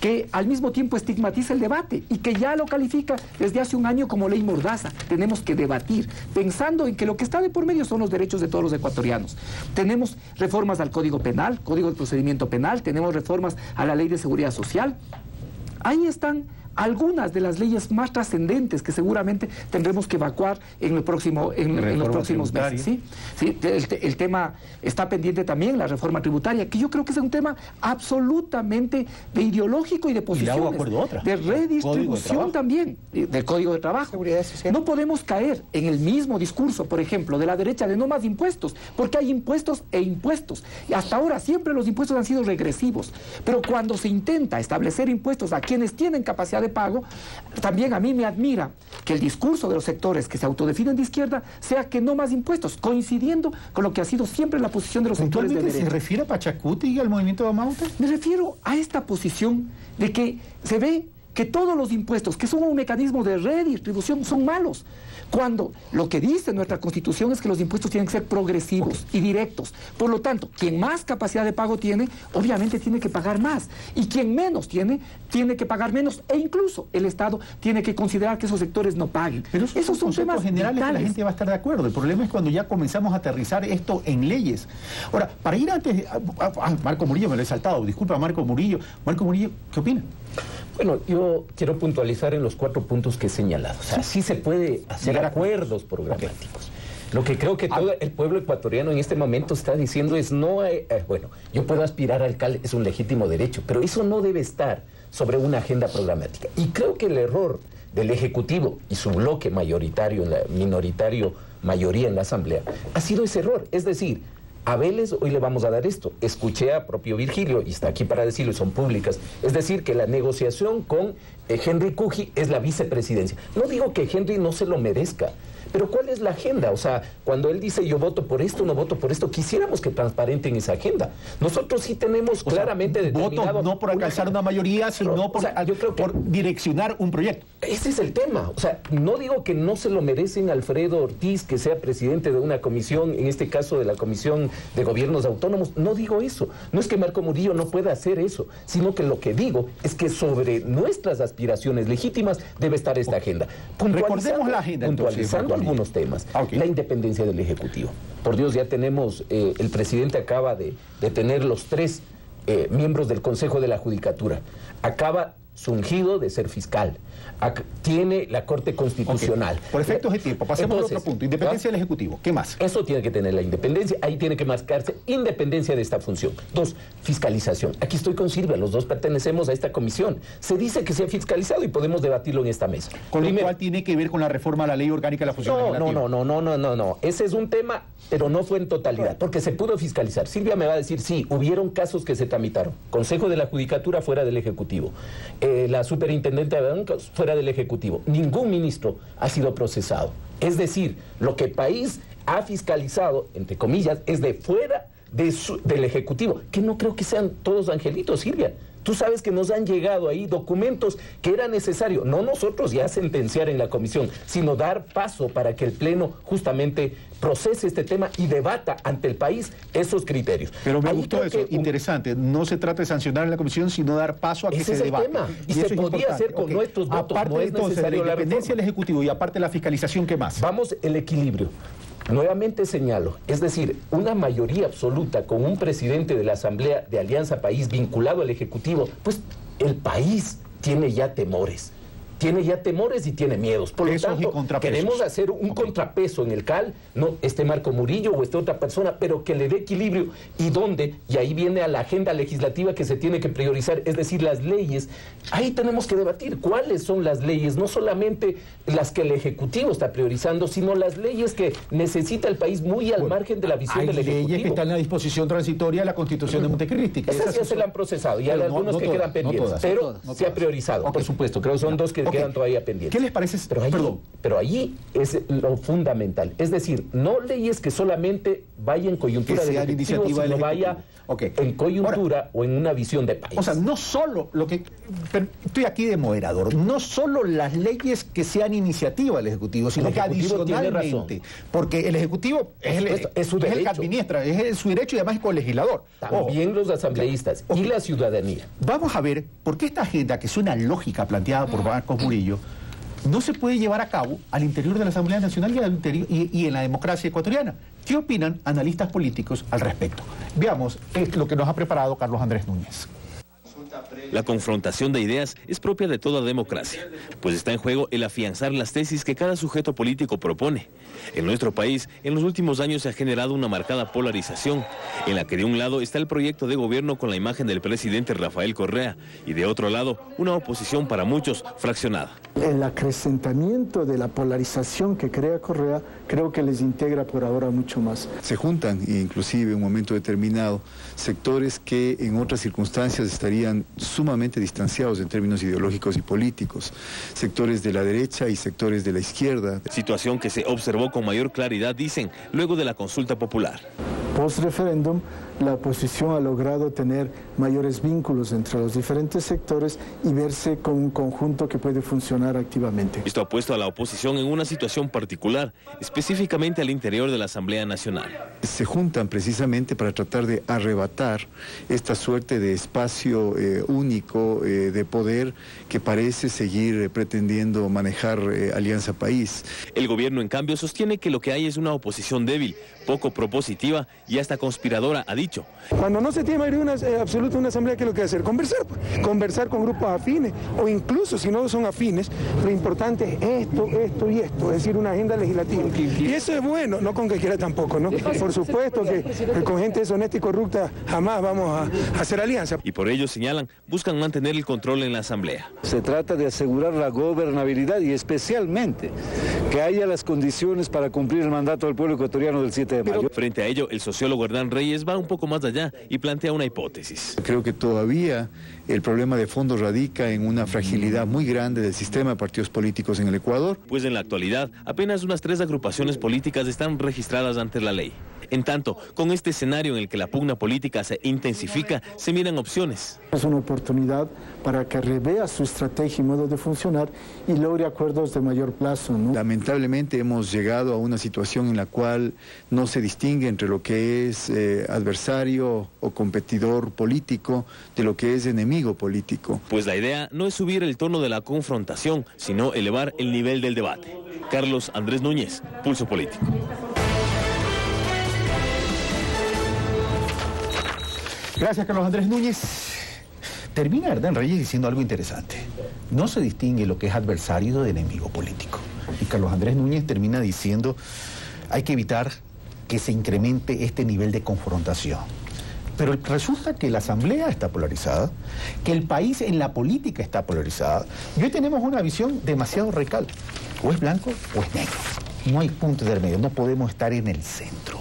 que al mismo tiempo estigmatiza el debate y que ya lo califica desde hace un año como ley mordaza. Tenemos que debatir, pensando en que lo que está de por medio son los derechos de todos los ecuatorianos. Tenemos reformas al Código Penal, Código de Procedimiento Penal, tenemos reformas a la Ley de Seguridad Social. Ahí están algunas de las leyes más trascendentes que seguramente tendremos que evacuar en los próximos meses. ¿Sí? Sí, el tema está pendiente también, la reforma tributaria, que yo creo que es un tema absolutamente de ideológico y de posiciones, de redistribución también, del Código de Trabajo. No podemos caer en el mismo discurso, por ejemplo, de la derecha de no más impuestos, porque hay impuestos e impuestos. Y hasta ahora siempre los impuestos han sido regresivos, pero cuando se intenta establecer impuestos a quienes tienen capacidad de pago, también a mí me admira que el discurso de los sectores que se autodefinen de izquierda sea que no más impuestos, coincidiendo con lo que ha sido siempre la posición de los sectores de derecha. ¿Se refiere a Pachacuti y al movimiento de Amauta? Me refiero a esta posición de que se ve que todos los impuestos, que son un mecanismo de redistribución, son malos, cuando lo que dice nuestra Constitución es que los impuestos tienen que ser progresivos y directos. Por lo tanto, quien más capacidad de pago tiene, obviamente tiene que pagar más, y quien menos tiene, tiene que pagar menos, e incluso el Estado tiene que considerar que esos sectores no paguen. Pero esos son temas generales que la gente va a estar de acuerdo. El problema es cuando ya comenzamos a aterrizar esto en leyes. Ahora, para ir antes, Marco Murillo, me lo he saltado, disculpa Marco Murillo. Marco Murillo, ¿qué opina? Bueno, yo quiero puntualizar en los 4 puntos que he señalado. O sea, sí se puede hacer acuerdos programáticos. Lo que creo que todo el pueblo ecuatoriano en este momento está diciendo es bueno, yo puedo aspirar a alcalde, es un legítimo derecho, pero eso no debe estar sobre una agenda programática. Y creo que el error del Ejecutivo y su bloque mayoritario, minoritario mayoría en la Asamblea, ha sido ese error. Es decir, a Vélez hoy le vamos a dar esto. Escuché a propio Virgilio, y está aquí para decirlo, y son públicas, es decir, que la negociación con Henry Cuji es la vicepresidencia. No digo que Henry no se lo merezca, pero ¿cuál es la agenda? O sea, cuando él dice yo voto por esto, no voto por esto, quisiéramos que transparenten esa agenda. Nosotros sí tenemos claramente determinado... Voto no por alcanzar una mayoría, sino por direccionar un proyecto. Ese es el tema. O sea, no digo que no se lo merecen Alfredo Ortiz, que sea presidente de una comisión, en este caso de la Comisión de Gobiernos Autónomos. No digo eso. No es que Marco Murillo no pueda hacer eso, sino que lo que digo es que sobre nuestras aspiraciones legítimas debe estar esta agenda. Recordemos la agenda. Puntualizando algunos temas. La independencia del Ejecutivo. Por Dios, ya tenemos, el presidente acaba de tener los 3 miembros del Consejo de la Judicatura. Acaba su ungido de ser fiscal. Tiene la Corte Constitucional. Por efectos de tiempo, pasemos al otro punto. Independencia del Ejecutivo. ¿Qué más? Eso tiene que tener la independencia. Ahí tiene que marcarse independencia de esta función. 2, fiscalización. Aquí estoy con Silvia, los 2 pertenecemos a esta comisión. Se dice que se ha fiscalizado y podemos debatirlo en esta mesa. Con lo cual tiene que ver con la reforma a la Ley Orgánica de la Función Legislativa. No. Ese es un tema, pero no fue en totalidad, porque se pudo fiscalizar. Silvia me va a decir, sí, hubieron casos que se tramitaron. Consejo de la Judicatura fuera del Ejecutivo. La Superintendente de Bancos fuera del Ejecutivo. Ningún ministro ha sido procesado. Es decir, lo que el país ha fiscalizado, entre comillas, es de fuera del Ejecutivo, que no creo que sean todos angelitos, Silvia. Tú sabes que nos han llegado ahí documentos que era necesario, no nosotros ya sentenciar en la comisión, sino dar paso para que el Pleno justamente procese este tema y debata ante el país esos criterios. Pero me gustó eso, interesante. No se trata de sancionar en la comisión, sino dar paso a que se debata. Ese es el tema. Y se podía hacer con nuestros votos. Aparte de entonces, la independencia del Ejecutivo y aparte de la fiscalización, ¿qué más? Vamos, el equilibrio. Nuevamente señalo, es decir, una mayoría absoluta con un presidente de la Asamblea de Alianza País vinculado al Ejecutivo, pues el país tiene ya temores. tiene ya temores y tiene miedos. Por lo tanto, queremos hacer un contrapeso en el CAL, no este Marco Murillo o esta otra persona, pero que le dé equilibrio. ¿Y dónde? Y ahí viene a la agenda legislativa que se tiene que priorizar, es decir, las leyes. Ahí tenemos que debatir cuáles son las leyes, no solamente las que el Ejecutivo está priorizando, sino las leyes que necesita el país muy al margen de la visión del Ejecutivo. Hay leyes que están en la disposición transitoria de la Constitución de Montecristi. Esas ya se la han procesado y hay algunos que quedan pendientes, pero se ha priorizado, por supuesto. Creo que son dos que quedan todavía pendientes. ¿Qué les parece? Pero ahí es lo fundamental. Es decir, no leyes que solamente vaya en coyuntura del Ejecutivo, sino vaya en coyuntura o en una visión de país. O sea, no solo lo que... Estoy aquí de moderador. No solo las leyes que sean iniciativa del Ejecutivo, sino que adicionalmente. Porque el Ejecutivo es el que administra, es su derecho y además es colegislador. También los asambleístas y la ciudadanía. Vamos a ver por qué esta agenda, que suena lógica planteada por Marcos Murillo, no se puede llevar a cabo al interior de la Asamblea Nacional y en la democracia ecuatoriana. ¿Qué opinan analistas políticos al respecto? Veamos lo que nos ha preparado Carlos Andrés Núñez. La confrontación de ideas es propia de toda democracia, pues está en juego el afianzar las tesis que cada sujeto político propone. En nuestro país, en los últimos años se ha generado una marcada polarización, en la que de un lado está el proyecto de gobierno con la imagen del presidente Rafael Correa, y de otro lado, una oposición para muchos fraccionada. El acrecentamiento de la polarización que crea Correa, creo que les integra por ahora mucho más. Se juntan, inclusive en un momento determinado, sectores que en otras circunstancias estarían sumamente distanciados en términos ideológicos y políticos, sectores de la derecha y sectores de la izquierda. Situación que se observó con mayor claridad, dicen, luego de la consulta popular. Post-referéndum, la oposición ha logrado tener mayores vínculos entre los diferentes sectores y verse con un conjunto que puede funcionar activamente. Esto ha puesto a la oposición en una situación particular, específicamente al interior de la Asamblea Nacional. Se juntan precisamente para tratar de arrebatar esta suerte de espacio único de poder que parece seguir pretendiendo manejar Alianza País. El gobierno, en cambio, sostiene que lo que hay es una oposición débil, poco propositiva y hasta conspiradora, ha dicho. Cuando no se tiene mayoría absoluta en una asamblea, ¿qué es lo que hacer? Conversar. Conversar con grupos afines, o incluso si no son afines, lo importante es esto y esto, es decir, una agenda legislativa. Y eso es bueno, no con cualquiera tampoco, ¿no? Por supuesto que con gente deshonesta y corrupta jamás vamos a hacer alianza. Y por ello, señalan, buscan mantener el control en la asamblea. Se trata de asegurar la gobernabilidad y especialmente que haya las condiciones para cumplir el mandato del pueblo ecuatoriano del 7 de mayo. Frente a ello, el sociólogo Hernán Reyes va un poco más allá y plantea una hipótesis. Creo que todavía el problema de fondo radica en una fragilidad muy grande del sistema de partidos políticos en el Ecuador. Pues en la actualidad, apenas unas 3 agrupaciones políticas están registradas ante la ley. En tanto, con este escenario en el que la pugna política se intensifica, se miran opciones. Es una oportunidad para que revea su estrategia y modo de funcionar y logre acuerdos de mayor plazo, ¿no? Lamentablemente hemos llegado a una situación en la cual no se distingue entre lo que es adversario o competidor político de lo que es enemigo político. Pues la idea no es subir el tono de la confrontación, sino elevar el nivel del debate. Carlos Andrés Núñez, Pulso Político. Gracias, Carlos Andrés Núñez. Termina Hernán Reyes diciendo algo interesante. No se distingue lo que es adversario de enemigo político. Y Carlos Andrés Núñez termina diciendo, hay que evitar que se incremente este nivel de confrontación. Pero resulta que la Asamblea está polarizada, que el país en la política está polarizada, y hoy tenemos una visión demasiado radical. O es blanco o es negro. No hay punto intermedio, no podemos estar en el centro.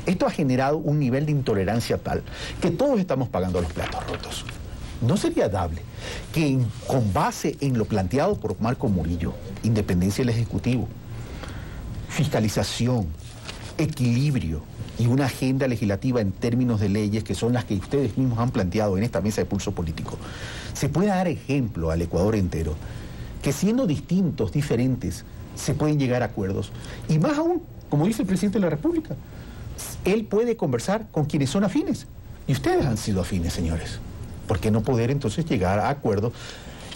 Esto ha generado un nivel de intolerancia tal que todos estamos pagando los platos rotos. ¿No sería dable que con base en lo planteado por Marco Murillo, independencia del Ejecutivo, fiscalización, equilibrio y una agenda legislativa en términos de leyes que son las que ustedes mismos han planteado en esta mesa de pulso político, se pueda dar ejemplo al Ecuador entero que siendo distintos, diferentes, se pueden llegar a acuerdos? Y más aún, como dice el presidente de la República, él puede conversar con quienes son afines. Y ustedes han sido afines, señores. ¿Por qué no poder entonces llegar a acuerdos,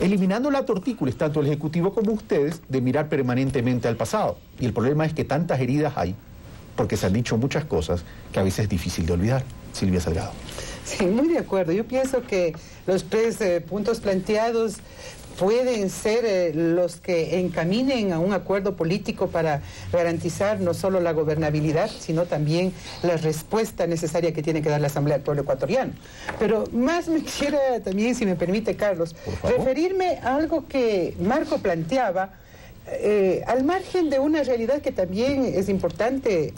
eliminando la tortícolis, tanto el Ejecutivo como ustedes, de mirar permanentemente al pasado? Y el problema es que tantas heridas hay, porque se han dicho muchas cosas que a veces es difícil de olvidar. Silvia Salgado. Sí, muy de acuerdo. Yo pienso que los 3 puntos planteados pueden ser los que encaminen a un acuerdo político para garantizar no solo la gobernabilidad, sino también la respuesta necesaria que tiene que dar la Asamblea al pueblo ecuatoriano. Pero más me quisiera también, si me permite, Carlos, referirme a algo que Marco planteaba, al margen de una realidad que también es importante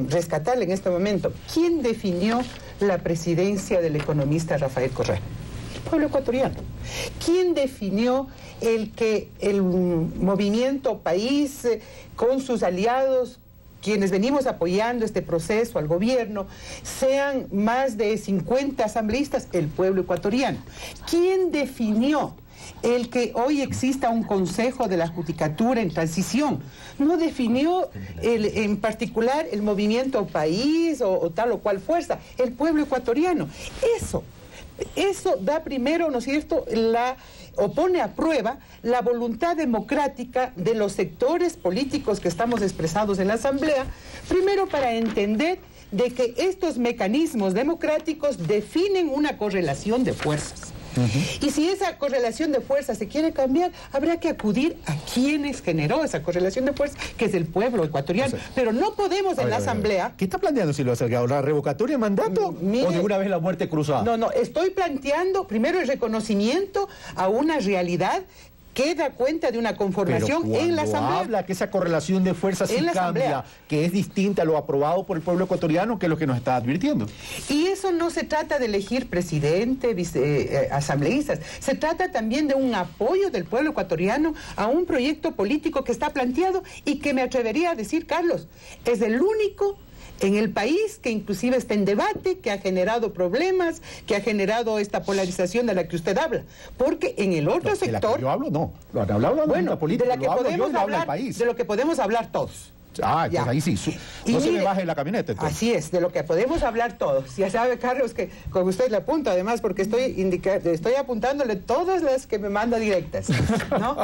rescatar en este momento. ¿Quién definió la presidencia del economista Rafael Correa? El pueblo ecuatoriano. ¿Quién definió el que el movimiento país, con sus aliados, quienes venimos apoyando este proceso al gobierno, sean más de 50 asambleístas? El pueblo ecuatoriano. ¿Quién definió el que hoy exista un consejo de la judicatura en transición? No definió en particular el movimiento país o tal o cual fuerza, el pueblo ecuatoriano. Eso da primero, ¿no es cierto?, o pone a prueba la voluntad democrática de los sectores políticos que estamos expresados en la Asamblea, primero para entender de que estos mecanismos democráticos definen una correlación de fuerzas. Y si esa correlación de fuerzas se quiere cambiar, habrá que acudir a quienes generó esa correlación de fuerzas, que es el pueblo ecuatoriano. Pero no podemos en la Asamblea... ¿Qué está planteando, Silvia Salgado? ¿La revocatoria de mandato o de una vez la muerte cruzada? No, estoy planteando primero el reconocimiento a una realidad que da cuenta de una conformación en la Asamblea. Habla que esa correlación de fuerzas sí cambia, que es distinta a lo aprobado por el pueblo ecuatoriano, que es lo que nos está advirtiendo. Y eso no se trata de elegir presidente, asambleístas, se trata también de un apoyo del pueblo ecuatoriano a un proyecto político que está planteado y que me atrevería a decir, Carlos, es el único en el país que inclusive está en debate, que ha generado problemas, que ha generado esta polarización de la que usted habla. Porque en el otro sector... De la que yo hablo, no. Lo han hablado de la política, de la que podemos hablar, de lo que podemos hablar todos. Ah, ya. Ahí sí, no se me baje la camioneta. Entonces. Así es, de lo que podemos hablar todos. Ya sabe, Carlos, que con usted le apunto, además, porque estoy apuntándole todas las que me manda directas, ¿no?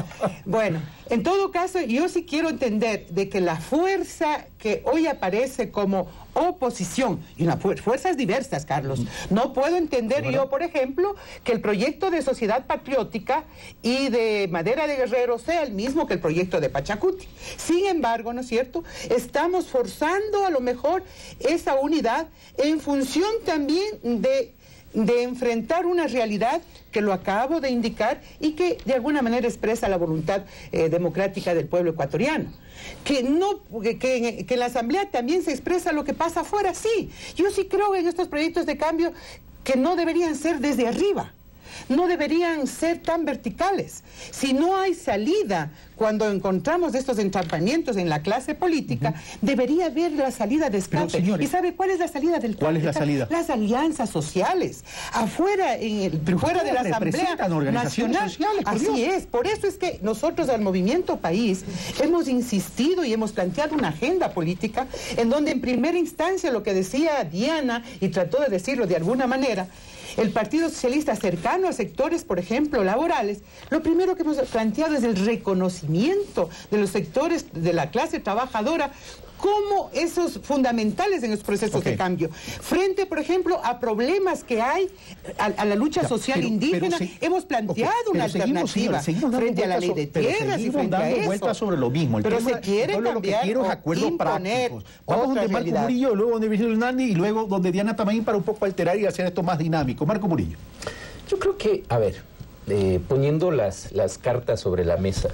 Bueno, en todo caso, yo sí quiero entender de que la fuerza que hoy aparece como oposición, y fuerzas diversas, Carlos. No puedo entender yo, por ejemplo, que el proyecto de Sociedad Patriótica y de Madera de Guerrero sea el mismo que el proyecto de Pachacuti. Sin embargo, ¿no es cierto?, estamos forzando a lo mejor esa unidad en función también de enfrentar una realidad que lo acabo de indicar y que de alguna manera expresa la voluntad democrática del pueblo ecuatoriano. Que en la Asamblea también se expresa lo que pasa afuera, sí. Yo sí creo en estos proyectos de cambio que no deberían ser desde arriba, no deberían ser tan verticales. Si no hay salida cuando encontramos estos entrampamientos en la clase política, debería haber la salida de escape. ¿Y sabe cuál es la salida del ¿Cuál es la salida? Las alianzas sociales. Afuera, fuera de la Asamblea Nacional. Sociales, así es. Por eso es que nosotros al Movimiento País hemos insistido y hemos planteado una agenda política en donde en primera instancia lo que decía Diana, y trató de decirlo de alguna manera, el Partido Socialista cercano a sectores, por ejemplo, laborales, lo primero que hemos planteado es el reconocimiento de los sectores de la clase trabajadora como esos fundamentales en los procesos de cambio. Frente, por ejemplo, a problemas que hay, a la lucha social indígena, hemos planteado una alternativa frente a la ley de tierras y frente a eso. Vueltas sobre lo mismo. Pero se quiere cambiar, lo que quiero es acuerdos prácticos. Vamos donde Marco Murillo, luego donde Virgilio Hernández y luego donde Diana Tamaín para un poco alterar y hacer esto más dinámico. Marco Murillo. Yo creo que, a ver, poniendo las cartas sobre la mesa,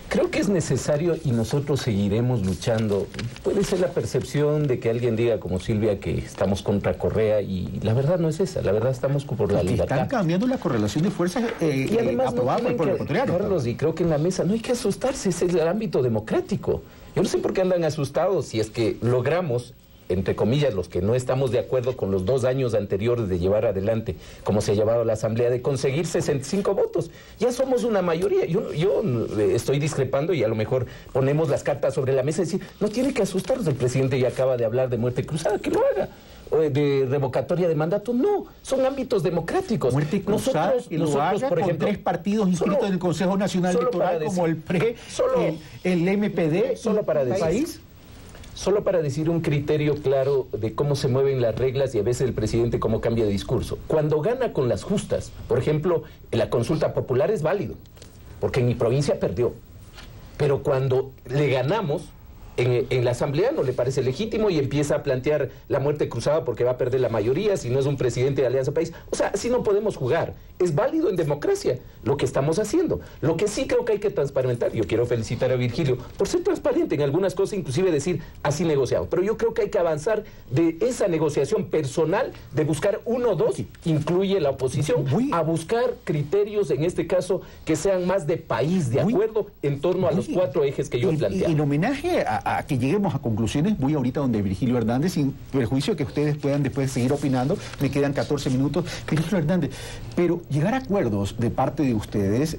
creo que es necesario y nosotros seguiremos luchando. Puede ser la percepción de que alguien diga, como Silvia, que estamos contra Correa y la verdad no es esa. La verdad estamos por la libertad. Están cambiando la correlación de fuerzas y además aprobada por el pueblo ecuatoriano. Carlos, y creo que en la mesa no hay que asustarse, ese es el ámbito democrático. Yo no sé por qué andan asustados si es que logramos, entre comillas, los que no estamos de acuerdo con los 2 años anteriores de llevar adelante, como se ha llevado la Asamblea, de conseguir 65 votos. Ya somos una mayoría. Yo estoy discrepando y a lo mejor ponemos las cartas sobre la mesa y decir, no tiene que asustarnos, el presidente ya acaba de hablar de muerte cruzada, que lo haga. De revocatoria de mandato, no, son ámbitos democráticos. Muerte cruzada, nosotros por ejemplo, con 3 partidos inscritos en el Consejo Nacional Electoral, como el PRE, el MPD, solo para el país. Solo para decir un criterio claro de cómo se mueven las reglas y a veces el presidente cómo cambia de discurso. Cuando gana con las justas, por ejemplo, la consulta popular es válido. porque en mi provincia perdió. Pero cuando le ganamos, en la Asamblea no le parece legítimo y empieza a plantear la muerte cruzada porque va a perder la mayoría si no es un presidente de Alianza País. O sea, así no podemos jugar. Es válido en democracia lo que estamos haciendo. Lo que sí creo que hay que transparentar, yo quiero felicitar a Virgilio por ser transparente en algunas cosas, inclusive decir así negociado. Pero yo creo que hay que avanzar de esa negociación personal, de buscar 1 o 2, incluye la oposición, a buscar criterios, en este caso, que sean más de país, de acuerdo, en torno a los 4 ejes que yo he planteado. En homenaje a que lleguemos a conclusiones, voy ahorita donde Virgilio Hernández, sin perjuicio de que ustedes puedan después seguir opinando, me quedan 14 minutos. Virgilio Hernández, pero llegar a acuerdos de parte de ustedes,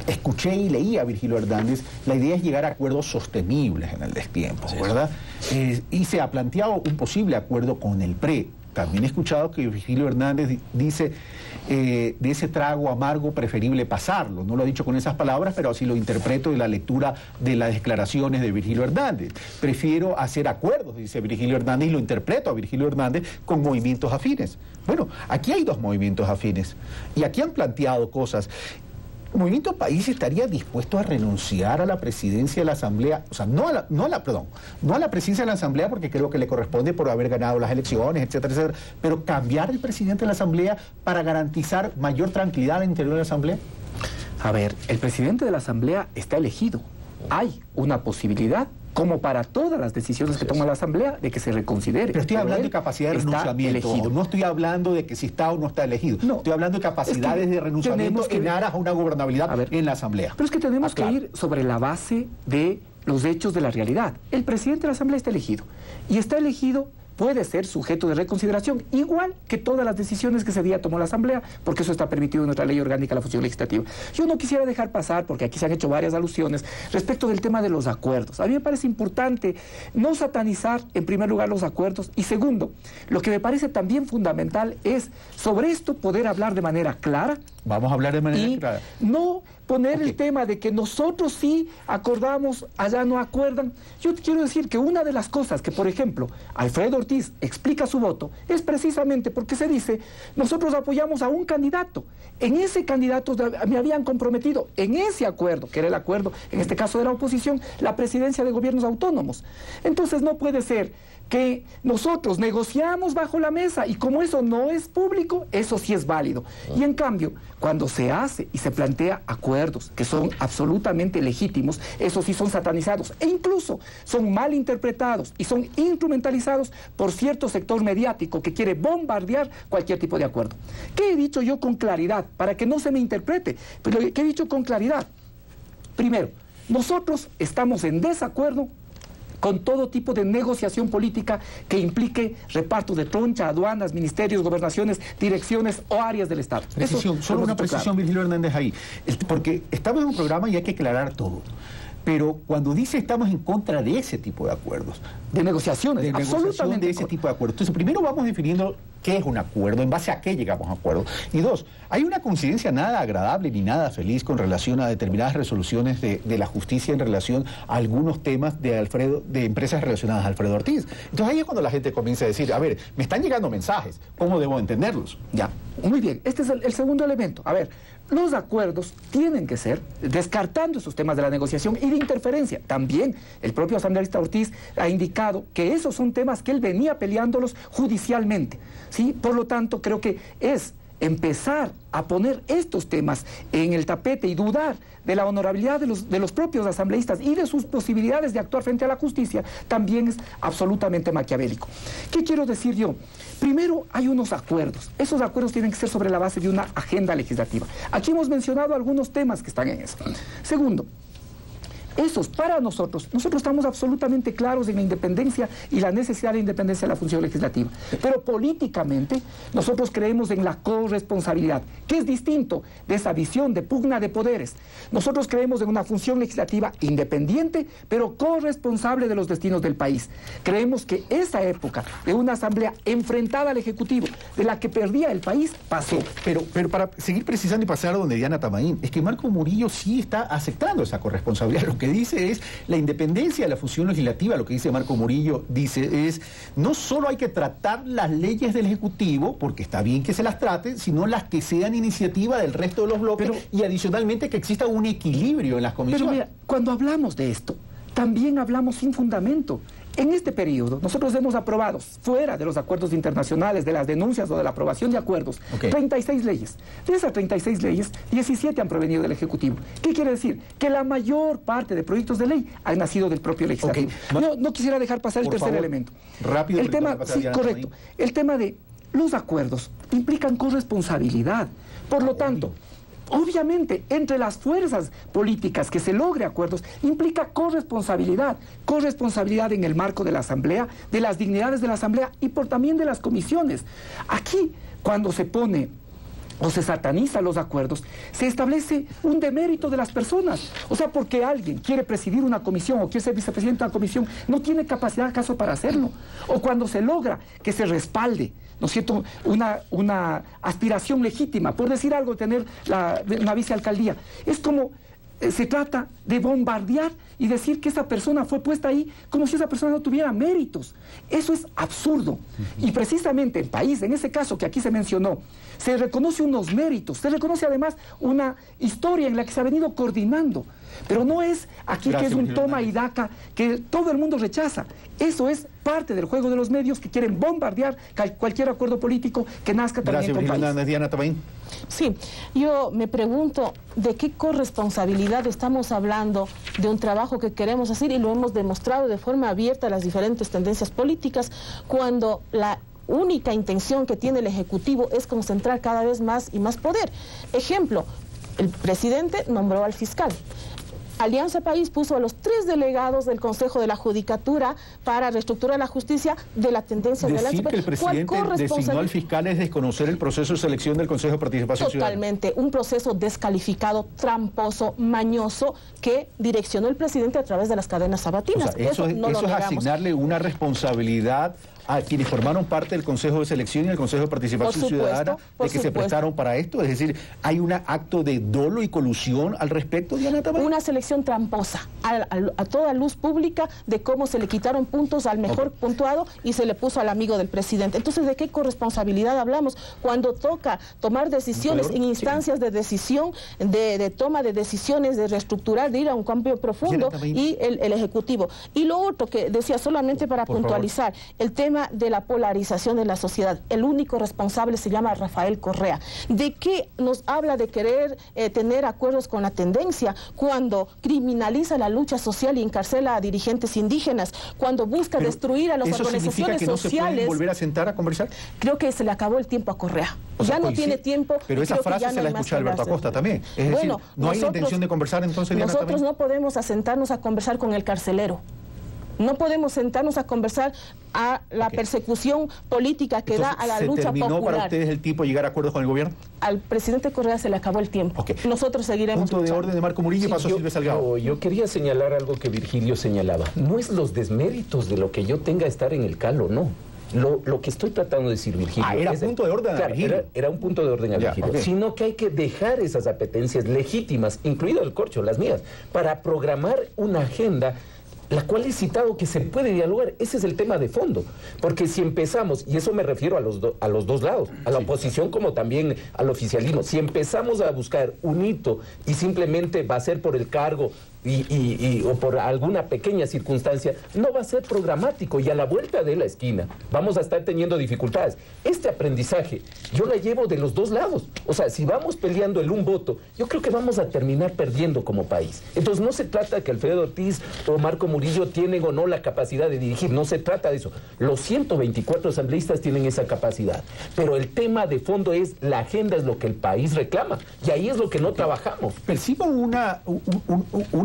escuché y leí a Virgilio Hernández, la idea es llegar a acuerdos sostenibles en el destiempo, ¿verdad? Y se ha planteado un posible acuerdo con el PRE. También he escuchado que Virgilio Hernández dice de ese trago amargo preferible pasarlo. No lo ha dicho con esas palabras, pero así lo interpreto de la lectura de las declaraciones de Virgilio Hernández. Prefiero hacer acuerdos, dice Virgilio Hernández, y lo interpreto a Virgilio Hernández con movimientos afines. Bueno, aquí hay 2 movimientos afines y aquí han planteado cosas. Movimiento País estaría dispuesto a renunciar a la presidencia de la Asamblea, o sea, no a la presidencia de la Asamblea porque creo que le corresponde por haber ganado las elecciones, etcétera, etcétera, pero cambiar el presidente de la Asamblea para garantizar mayor tranquilidad al interior de la Asamblea. A ver, el presidente de la Asamblea está elegido. Hay una posibilidad, como para todas las decisiones que toma la Asamblea, de que se reconsidere. Pero estoy hablando de capacidad de renunciamiento, no estoy hablando de que si está o no está elegido. No, estoy hablando de capacidades de renunciamiento en aras a una gobernabilidad en la Asamblea. Pero es que tenemos que ir sobre la base de los hechos de la realidad. El presidente de la Asamblea está elegido, y está elegido, puede ser sujeto de reconsideración, igual que todas las decisiones que ese día tomó la Asamblea, porque eso está permitido en nuestra ley orgánica de la función legislativa. Yo no quisiera dejar pasar, porque aquí se han hecho varias alusiones, respecto del tema de los acuerdos. A mí me parece importante no satanizar, en primer lugar, los acuerdos, y segundo, lo que me parece también fundamental es, sobre esto, poder hablar de manera clara. Vamos a hablar de manera clara. No poner el tema de que nosotros sí acordamos, allá no acuerdan. Yo quiero decir que una de las cosas que, por ejemplo, Alfredo Ortiz explica su voto es precisamente porque se dice, nosotros apoyamos a un candidato. En ese candidato me habían comprometido, en ese acuerdo, que era el acuerdo, en este caso de la oposición, la presidencia de gobiernos autónomos. Entonces no puede ser que nosotros negociamos bajo la mesa y como eso no es público, eso sí es válido. Y en cambio, cuando se hace y se plantea acuerdos que son absolutamente legítimos, esos sí son satanizados e incluso son mal interpretados y son instrumentalizados por cierto sector mediático que quiere bombardear cualquier tipo de acuerdo. ¿Qué he dicho yo con claridad? Para que no se me interprete, pero ¿qué he dicho con claridad? Primero, nosotros estamos en desacuerdo con todo tipo de negociación política que implique reparto de troncha, aduanas, ministerios, gobernaciones, direcciones o áreas del Estado. Solo una precisión, Virgilio Hernández, ahí. Porque estamos en un programa y hay que aclarar todo. Pero cuando dice estamos en contra de ese tipo de acuerdos. De negociaciones, absolutamente de ese tipo de acuerdos. Entonces, primero vamos definiendo qué es un acuerdo, en base a qué llegamos a acuerdo. Y 2, hay una coincidencia nada agradable ni nada feliz con relación a determinadas resoluciones de la justicia en relación a algunos temas de empresas relacionadas a Alfredo Ortiz. Entonces ahí es cuando la gente comienza a decir, a ver, me están llegando mensajes, ¿cómo debo entenderlos? Ya, muy bien, este es el segundo elemento. A ver, los acuerdos tienen que ser, descartando esos temas de la negociación y de interferencia. También el propio asambleísta Ortiz ha indicado que esos son temas que él venía peleándolos judicialmente, ¿sí? Por lo tanto, creo que es empezar a poner estos temas en el tapete y dudar de la honorabilidad de los propios asambleístas y de sus posibilidades de actuar frente a la justicia, también es absolutamente maquiavélico. ¿Qué quiero decir yo? Primero, hay unos acuerdos. Esos acuerdos tienen que ser sobre la base de una agenda legislativa. Aquí hemos mencionado algunos temas que están en eso. Segundo, esos para nosotros estamos absolutamente claros en la independencia y la necesidad de independencia de la función legislativa. Pero políticamente nosotros creemos en la corresponsabilidad, que es distinto de esa visión de pugna de poderes. Nosotros creemos en una función legislativa independiente, pero corresponsable de los destinos del país. Creemos que esa época de una asamblea enfrentada al Ejecutivo, de la que perdía el país, pasó. Pero para seguir precisando y pasar a donde Diana Tamaín, es que Marco Murillo sí está aceptando esa corresponsabilidad. Lo que dice es la independencia de la función legislativa. Lo que dice Marco Murillo dice es, no solo hay que tratar las leyes del Ejecutivo, porque está bien que se las trate, sino las que sean iniciativa del resto de los bloques, y adicionalmente que exista un equilibrio en las comisiones. Pero mira, cuando hablamos de esto, también hablamos sin fundamento. En este periodo, nosotros hemos aprobado, fuera de los acuerdos internacionales, de las denuncias o de la aprobación de acuerdos, 36 leyes. De esas 36 leyes, 17 han provenido del Ejecutivo. ¿Qué quiere decir? Que la mayor parte de proyectos de ley han nacido del propio legislativo. No quisiera dejar pasar el tercer elemento. Rápido. El tema, sí, correcto. El tema de los acuerdos implican corresponsabilidad. Por lo tanto, obviamente, entre las fuerzas políticas que se logre acuerdos, implica corresponsabilidad. Corresponsabilidad en el marco de la Asamblea, de las dignidades de la Asamblea y también de las comisiones. Aquí, cuando se pone o se sataniza los acuerdos, se establece un demérito de las personas. O sea, porque alguien quiere presidir una comisión o quiere ser vicepresidente de una comisión, no tiene capacidad acaso para hacerlo. O cuando se logra que se respalde, ¿no es cierto?, una aspiración legítima, por decir algo, tener una vicealcaldía. Es como se trata de bombardear y decir que esa persona fue puesta ahí como si esa persona no tuviera méritos. Eso es absurdo. Y precisamente el país, en ese caso que aquí se mencionó, se reconoce unos méritos, se reconoce además una historia en la que se ha venido coordinando. Pero no es aquí que es un toma y daca que todo el mundo rechaza. Eso es parte del juego de los medios que quieren bombardear cualquier acuerdo político que nazca también con país. Diana Tabaín. Sí, yo me pregunto de qué corresponsabilidad estamos hablando de un trabajo que queremos hacer y lo hemos demostrado de forma abierta a las diferentes tendencias políticas cuando la única intención que tiene el Ejecutivo es concentrar cada vez más y más poder. Ejemplo, el presidente nombró al fiscal. Alianza País puso a los 3 delegados del Consejo de la Judicatura para reestructurar la justicia de la tendencia de Alianza País. Decir que el presidente designó al fiscal es desconocer el proceso de selección del Consejo de Participación Ciudadana. Totalmente, un proceso descalificado, tramposo, mañoso, que direccionó el presidente a través de las cadenas sabatinas. O sea, eso es asignarle una responsabilidad a quienes formaron parte del Consejo de Selección y el Consejo de Participación Ciudadana de que se prestaron para esto. Es decir, ¿hay un acto de dolo y colusión al respecto, Diana Tabaín? Una selección tramposa a toda luz pública de cómo se le quitaron puntos al mejor puntuado y se le puso al amigo del presidente. Entonces, ¿de qué corresponsabilidad hablamos cuando toca tomar decisiones en instancias de decisión, de toma de decisiones, de reestructurar, de ir a un cambio profundo y el Ejecutivo? Y lo otro que decía, solamente para puntualizar, el tema de la polarización de la sociedad. El único responsable se llama Rafael Correa. ¿De qué nos habla de querer tener acuerdos con la tendencia cuando criminaliza la lucha social y encarcela a dirigentes indígenas, cuando busca destruir a las organizaciones que no sociales? ¿Se pueden volver a sentar a conversar? Creo que se le acabó el tiempo a Correa. Ya no tiene tiempo. Pero esa frase se la escucha Alberto Acosta también. Es decir, ¿no hay la intención de conversar entonces, Diana, nosotros también? No podemos sentarnos a conversar con el carcelero. No podemos sentarnos a conversar a la persecución política que da a la lucha popular. ¿Se terminó para ustedes el tiempo de llegar a acuerdos con el gobierno? Al presidente Correa se le acabó el tiempo. Nosotros seguiremos Punto luchando. de orden de Marco Murillo y pasó Silvia Salgado. Yo quería señalar algo que Virgilio señalaba. No es los desméritos de lo que yo tenga estar en el CAL o no. Lo que estoy tratando de decir, Virgilio... era punto de orden a Virgilio. Era un punto de orden a Virgilio. Sino que hay que dejar esas apetencias legítimas, incluido el corcho, las mías, para programar una agenda la cual he citado que se puede dialogar. Ese es el tema de fondo. Porque si empezamos, y eso me refiero a los dos lados, a la oposición como también al oficialismo, si empezamos a buscar un hito y simplemente va a ser por el cargo o por alguna pequeña circunstancia, no va a ser programático y a la vuelta de la esquina vamos a estar teniendo dificultades. Este aprendizaje yo la llevo de los dos lados. O sea, si vamos peleando el un voto, yo creo que vamos a terminar perdiendo como país. Entonces no se trata de que Alfredo Ortiz o Marco Murillo tienen o no la capacidad de dirigir, no se trata de eso. Los 124 asambleístas tienen esa capacidad, pero el tema de fondo es la agenda, es lo que el país reclama, y ahí es lo que no trabajamos. Percibo una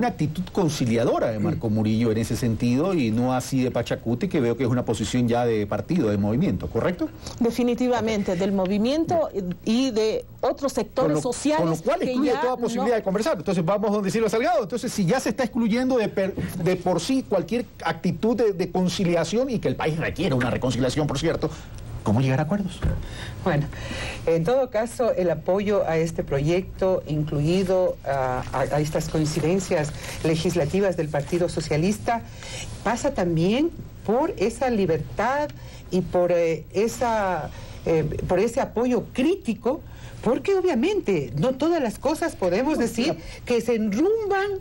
actitud conciliadora de Marco Murillo en ese sentido y no así de Pachacuti, que veo que es una posición ya de partido, de movimiento, ¿correcto? Definitivamente, del movimiento y de otros sectores sociales. Con lo cual excluye toda posibilidad de conversar. Entonces vamos donde Silvia Salgado. Entonces, si ya se está excluyendo de por sí cualquier actitud de conciliación y que el país requiere una reconciliación, por cierto, cómo llegar a acuerdos. Bueno, en todo caso, el apoyo a este proyecto, incluido a estas coincidencias legislativas del Partido Socialista, pasa también por esa libertad y por ese apoyo crítico, porque obviamente no todas las cosas podemos decir que se enrumban